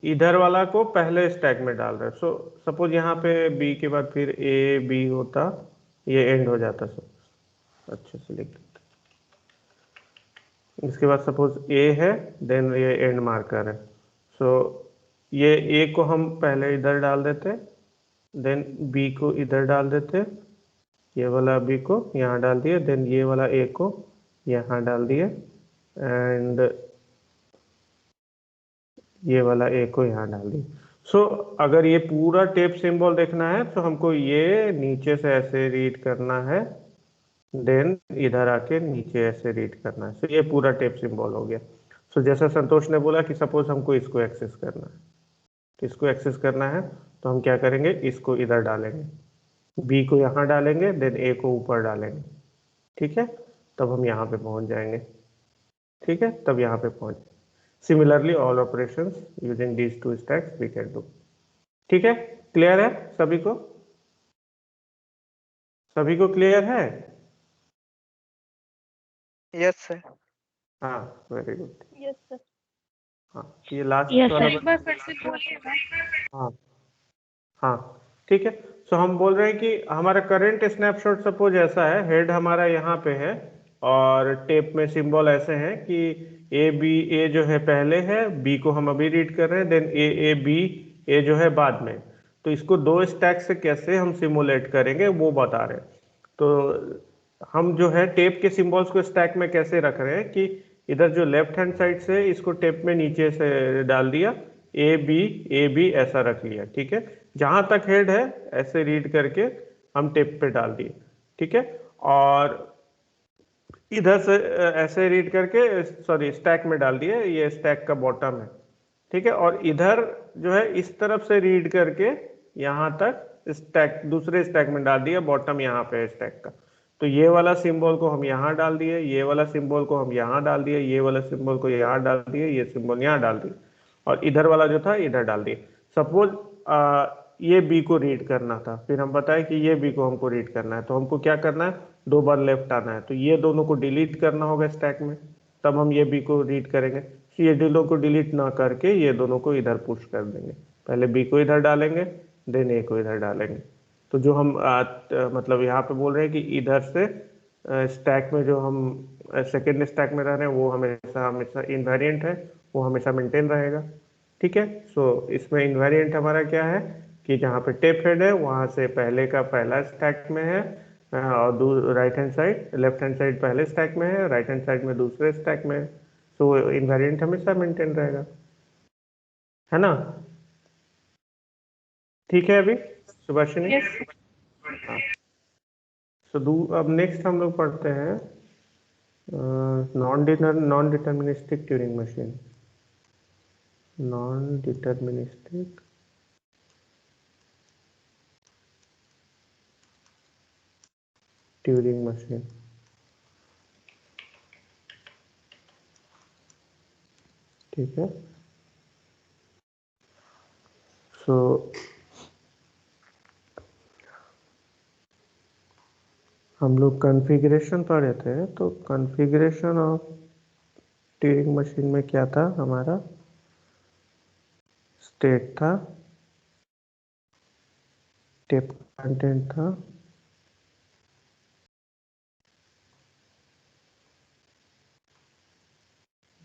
इधर वाला को पहले स्टैक में डाल रहे हैं। सो सपोज यहाँ पे बी के बाद फिर ए बी होता, ये एंड हो जाता सब, अच्छे से लिख देते। इसके बाद सपोज ए है, देन ये एंड मार्कर है, सो ये ए को हम पहले इधर डाल देते, देन बी को इधर डाल देते, ये वाला बी को यहाँ डाल दिए, देन ये वाला ए को यहाँ डाल दिए, एंड ये वाला ए को यहाँ डाल दिए। सो अगर ये पूरा टेप सिंबल देखना है तो हमको ये नीचे से ऐसे रीड करना है, देन इधर आके नीचे ऐसे रीड करना है। सो ये पूरा टेप सिंबल हो गया। सो जैसा संतोष ने बोला कि सपोज हमको इसको एक्सेस करना है, तो इसको एक्सेस करना है तो हम क्या करेंगे, इसको इधर डालेंगे, बी को यहाँ डालेंगे, देन ए को ऊपर डालेंगे, ठीक है, तब हम यहाँ पे पहुंच जाएंगे, ठीक है, तब यहाँ पे पहुंच। Similarly all operations using these 2 stacks we can do, ठीक है, क्लियर है सभी को, सभी को क्लियर है? Yes sir. हाँ वेरी गुड, यस सर। हाँ ये लास्ट Yes, वाला sir. एक बार फिर से बोलिएगा। हाँ हाँ ठीक है। सो हम बोल रहे हैं कि हमारा करंट स्नैपशॉट सपोज ऐसा है, हेड हमारा यहाँ पे है और टेप में सिंबल ऐसे हैं कि ए बी, ए जो है पहले है, बी को हम अभी रीड कर रहे हैं, देन ए ए बी, ए जो है बाद में। तो इसको 2 स्टैक से कैसे हम सिमुलेट करेंगे वो बता रहे हैं। तो हम जो है टेप के सिंबल्स को स्टैक में कैसे रख रहे हैं कि इधर जो लेफ्ट हैंड साइड से इसको टेप में नीचे से डाल दिया, ए बी ऐसा रख लिया, ठीक है, जहां तक हेड है ऐसे रीड करके हम टेप पे डाल दिए, ठीक है, और इधर से ऐसे रीड करके सॉरी स्टैक में डाल दिए, ये स्टैक का बॉटम है, ठीक है, और इधर जो है इस तरफ से रीड करके यहाँ तक स्टैक दूसरे स्टैक में डाल दिया, बॉटम यहाँ पे है स्टैक का। तो ये वाला सिंबल को हम यहाँ डाल दिए, ये वाला सिंबल को हम यहाँ डाल दिए, ये वाला सिंबल को यहाँ डाल दिए, ये सिंबल यहाँ डाल दिए, और इधर वाला जो था इधर डाल दिए। सपोज ये बी को रीड करना था, फिर हम बताए कि ये बी को हमको रीड करना है, तो हमको क्या करना है, 2 बार लेफ्ट आना है, तो ये दोनों को डिलीट करना होगा स्टैक में, तब हम ये बी को रीड करेंगे। ये दोनों को डिलीट ना करके ये दोनों को इधर पुश कर देंगे, पहले बी को इधर डालेंगे, देन ए को इधर डालेंगे। तो जो हम मतलब यहाँ पे बोल रहे हैं कि इधर से स्टैक में जो हम सेकेंड स्टैक में रह रहे हैं वो हमेशा हमेशा इनवेरिएंट है, वो हमेशा मेंटेन रहेगा, ठीक है। सो इसमें इनवेरिएंट हमारा क्या है कि जहाँ पे टेप हेड है वहाँ से पहले का पहला स्टैक में है, और right hand side left hand side पहले स्टैक में है, राइट हैंड साइड में दूसरे स्टैक में है। सो इनवेरिएंट हमेशा मेंटेन रहेगा, है ना, ठीक है अभी सुभाषिनी। Yes. हाँ, सो अब नेक्स्ट हम लोग पढ़ते हैं non deterministic Turing machine, non deterministic Turing machine. ठीक है, सो हम लोग कॉन्फ़िगरेशन पढ़े थे, तो कॉन्फ़िगरेशन ऑफ ट्यूरिंग मशीन में क्या था, हमारा स्टेट था, टेप कंटेंट था,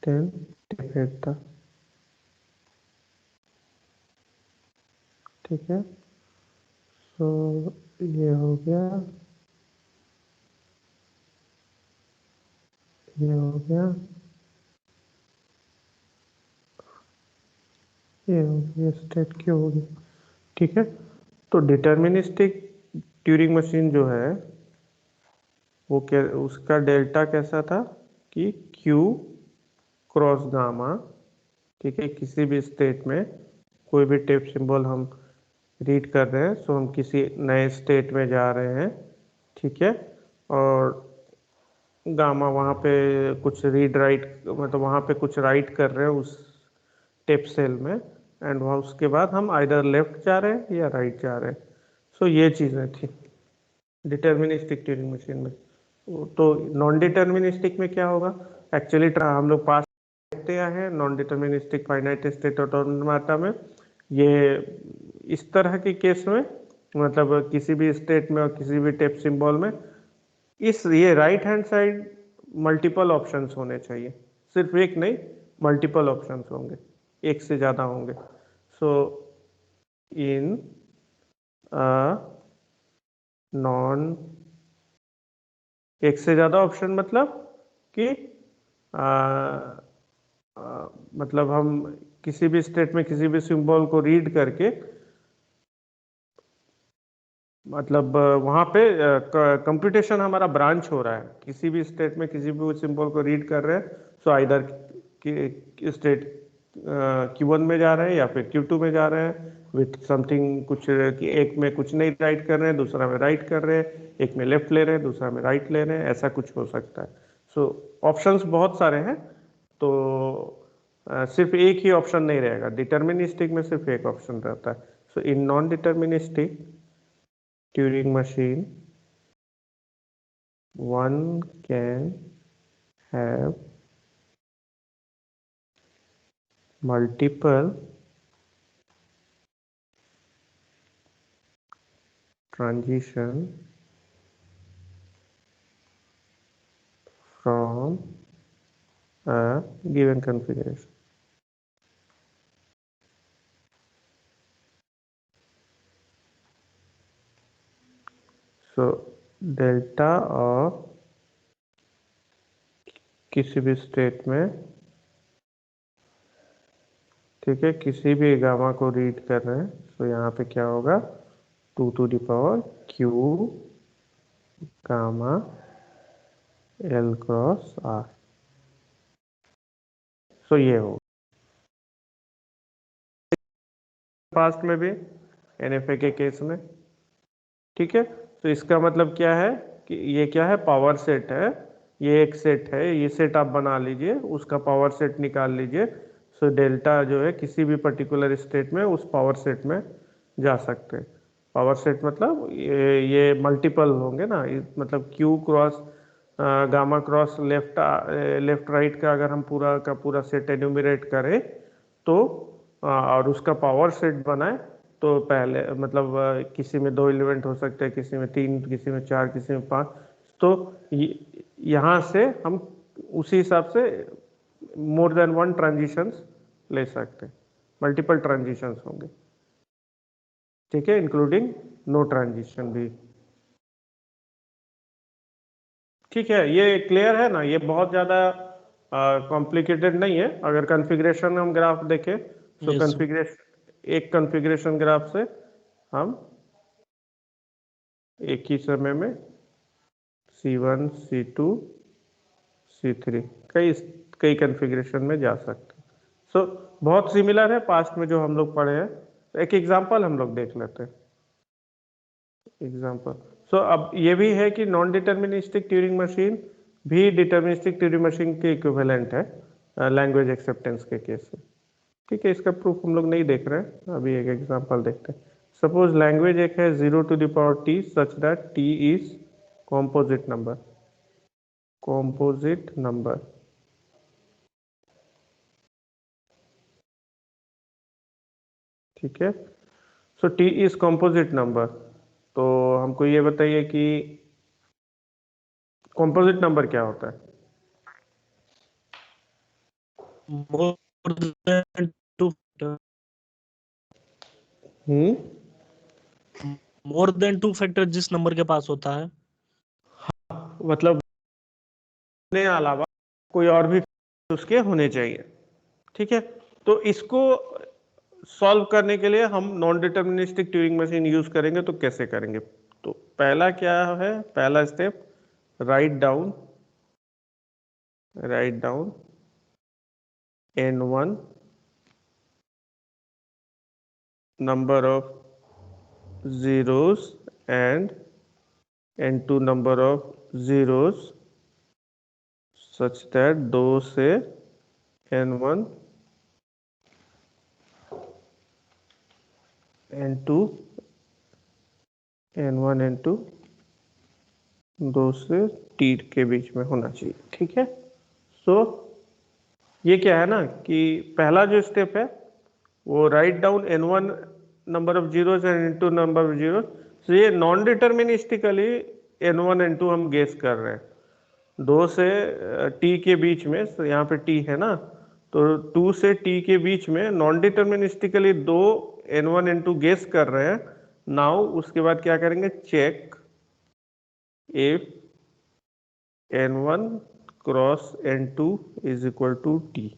देन टेप हेड था। ठीक है, सो ये हो गया, ये हो गया, ये हो गया, स्टेट क्यों हो गया। ठीक है, तो डिटर्मिनिस्टिक ट्यूरिंग मशीन जो है वो क्या, उसका डेल्टा कैसा था कि Q क्रॉस गामा। ठीक है, किसी भी स्टेट में कोई भी टेप सिंबल हम रीड कर रहे हैं, सो हम किसी नए स्टेट में जा रहे हैं। ठीक है, और गामा वहाँ पे कुछ रीड राइट, मतलब वहाँ पे कुछ राइट कर रहे हैं उस टेप सेल में, एंड वहाँ उसके बाद हम आइदर लेफ्ट जा रहे हैं या राइट जा रहे हैं। सो ये चीज़ें थी डिटर्मिनिस्टिक ट्यूरिंग मशीन में। तो नॉन डिटर्मिनिस्टिक में क्या होगा, एक्चुअली हम लोग पास देखते हैं नॉन डिटर्मिनिस्टिक फाइनाइट स्टेट ऑटोमाटा में, ये इस तरह के केस में, मतलब किसी भी स्टेट में और किसी भी टेप सिंबल में ये right hand side multiple options होने चाहिए, सिर्फ एक नहीं, मल्टीपल ऑप्शंस होंगे, एक से ज़्यादा होंगे। सो इन नॉन, एक से ज़्यादा ऑप्शन मतलब कि मतलब हम किसी भी स्टेट में किसी भी सिंबल को रीड करके, मतलब वहाँ पे कंप्यूटेशन हमारा ब्रांच हो रहा है, किसी भी स्टेट में किसी भी सिंबल को रीड कर रहे हैं, सो आइदर स्टेट Q1 में जा रहे हैं या फिर Q2 में जा रहे हैं विथ समथिंग, कुछ कि एक में कुछ नहीं राइट कर रहे हैं, दूसरा में राइट कर रहे हैं, एक में लेफ्ट ले रहे हैं, दूसरा में राइट ले रहे हैं, ऐसा कुछ हो सकता है। सो ऑप्शंस बहुत सारे हैं, तो सिर्फ एक ही ऑप्शन नहीं रहेगा, डिटर्मिनिस्टिक में सिर्फ एक ऑप्शन रहता है। So in non deterministic Turing machine, one can have multiple transition from a given configuration. So delta of किसी भी स्टेट में, ठीक है, किसी भी गामा को रीड कर रहे हैं, तो यहाँ पे क्या होगा, 2 to the power Q gamma L cross R। सो ये हो पास्ट में भी NFA के केस में। ठीक है, तो इसका मतलब क्या है कि ये क्या है, पावर सेट है, ये एक सेट है, ये सेट आप बना लीजिए, उसका पावर सेट निकाल लीजिए। सो डेल्टा जो है किसी भी पर्टिकुलर स्टेट में उस पावर सेट में जा सकते हैं। पावर सेट मतलब ये मल्टीपल होंगे ना, मतलब Q cross gamma cross left right का अगर हम पूरा का पूरा सेट एन्यूमरेट करें तो और उसका पावर सेट बनाए, तो पहले मतलब किसी में 2 एलिमेंट हो सकते हैं, किसी में 3, किसी में 4, किसी में 5, तो यहाँ से हम उसी हिसाब से मोर देन 1 ट्रांजिशंस ले सकते हैं, मल्टीपल ट्रांजिशंस होंगे। ठीक है, इंक्लूडिंग नो ट्रांजिशन भी। ठीक है, ये क्लियर है ना, ये बहुत ज़्यादा कॉम्प्लिकेटेड नहीं है। अगर कॉन्फ़िगरेशन हम ग्राफ देखें, सो Yes, sir. कॉन्फ़िगरेशन, एक कॉन्फ़िगरेशन ग्राफ से हम एक ही समय में C1, C2, C3 कई कॉन्फ़िगरेशन में जा सकते हैं। सो बहुत सिमिलर है पास्ट में जो हम लोग पढ़े हैं। एक एग्जांपल हम लोग देख लेते हैं। एग्जांपल सो अब ये भी है कि नॉन डिटर्मिनिस्टिक ट्यूरिंग मशीन भी डिटर्मिनिस्टिक ट्यूरिंग मशीन के इक्विवेलेंट है लैंग्वेज एक्सेप्टेंस के केस में। ठीक है, इसका प्रूफ हम लोग नहीं देख रहे हैं, अभी एक एग्जांपल देखते हैं। सपोज लैंग्वेज एक है 0 to the power t such that t is composite number। ठीक है, सो t इज कॉम्पोजिट नंबर। तो हमको ये बताइए कि कॉम्पोजिट नंबर क्या होता है? More than 2 more than 2 factor जिस नंबर के पास होता है, मतलब ने अलावा कोई और भी उसके होने चाहिए। ठीक है, तो इसको सॉल्व करने के लिए हम non deterministic Turing machine use करेंगे। तो कैसे करेंगे? तो पहला क्या है, पहला step, write down n1 number of zeros and n2 number of zeros such that 2 से n1 n2 2 से t के बीच में होना चाहिए। ठीक है, सो ये क्या है ना कि पहला जो स्टेप है वो write down n1 number of zeros and n2 number of zeros. तो ये नॉन डिटर्मिनिस्टिकली n1 n2 हम गेस कर रहे हैं 2 से t के बीच में। तो यहाँ पे t है ना, तो 2 से t के बीच में नॉन डिटर्मिनिस्टिकली 2 n1 n2 गेस कर रहे हैं। नाउ उसके बाद क्या करेंगे, check if n1 cross n2 is equal to t।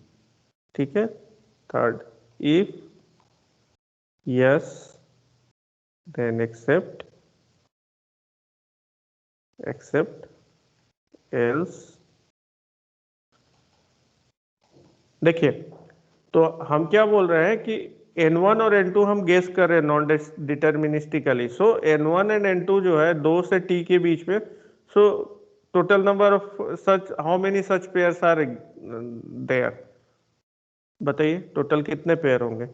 ठीक है, third, if yes then accept else. देखिए, तो हम क्या बोल रहे हैं कि n1 और n2 हम गेस कर रहे हैं non डिटर्मिनिस्टिकली। So n1 and n2 जो है 2 से t के बीच में। So total number of such, how many such pairs are there? बताइए टोटल कितने पेयर होंगे?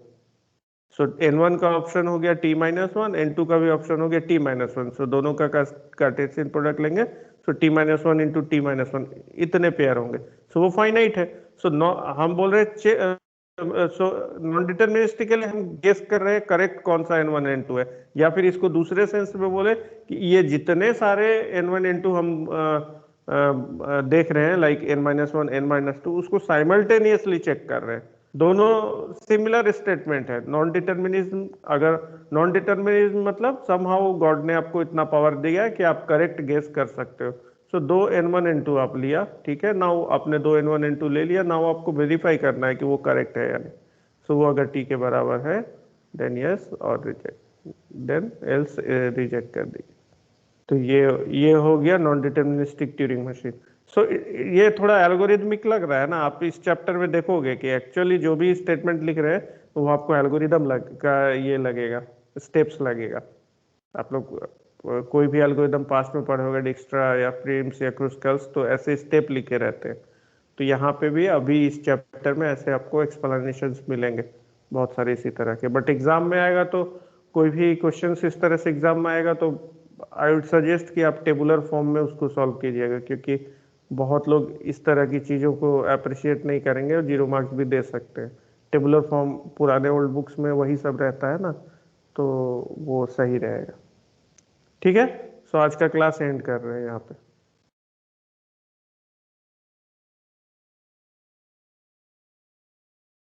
सो n1 का ऑप्शन हो गया t-1, n2 का भी ऑप्शन हो गया t-1। सो दोनों का कार्टेशियन प्रोडक्ट लेंगे, सो t-1 इंटू t-1 इतने पेयर होंगे। सो वो फाइनाइट है। सो हम बोल रहे हैं सो नॉन डिटर्मिनिस्टिकली हम गेस कर रहे हैं करेक्ट कौन सा n1 n2 है। या फिर इसको दूसरे सेंस में बोले कि ये जितने सारे n1 n2 हम देख रहे हैं लाइक n-1 n-2 उसको साइमल्टेनियसली चेक कर रहे हैं। दोनों सिमिलर स्टेटमेंट है। नॉन डिटर्मिनिज्म, अगर नॉन डिटर्मिनिज्म मतलब समहाउ गॉड ने आपको इतना पावर दिया है कि आप करेक्ट गेस कर सकते हो। सो 2 n1 n2 आप लिया, ठीक है, नाउ आपने 2 n1 n2 ले लिया, नाउ आपको वेरीफाई करना है कि वो करेक्ट है या नहीं। सो वो अगर t के बराबर है देन यस और रिजेक्ट, देन एल्स रिजेक्ट कर दीजिए। तो ये हो गया नॉन डिटर्मिनिस्टिक ट्यूरिंग मशीन। सो ये थोड़ा एल्गोरिदमिक लग रहा है ना, आप इस चैप्टर में देखोगे कि एक्चुअली जो भी स्टेटमेंट लिख रहे हैं वो आपको एल्गोरिदम का ये लगेगा, स्टेप्स लगेगा। आप लोग कोई भी एल्गोरिदम पास्ट में पढ़े होगा, डिक्स्ट्रा या प्रिम्स या क्रूस्कल्स, तो ऐसे स्टेप लिखे रहते हैं। तो यहाँ पे भी अभी इस चैप्टर में ऐसे आपको एक्सप्लेनेशंस मिलेंगे बहुत सारे इसी तरह के। बट एग्जाम में आएगा तो कोई भी क्वेश्चन इस तरह से एग्जाम में आएगा तो आई वुड सजेस्ट कि आप टेबुलर फॉर्म में उसको सॉल्व कीजिएगा, क्योंकि बहुत लोग इस तरह की चीज़ों को अप्रिशिएट नहीं करेंगे और 0 मार्क्स भी दे सकते हैं। टेबुलर फॉर्म पुराने ओल्ड बुक्स में वही सब रहता है ना, तो वो सही रहेगा। ठीक है, सो आज का क्लास एंड कर रहे हैं यहाँ पे।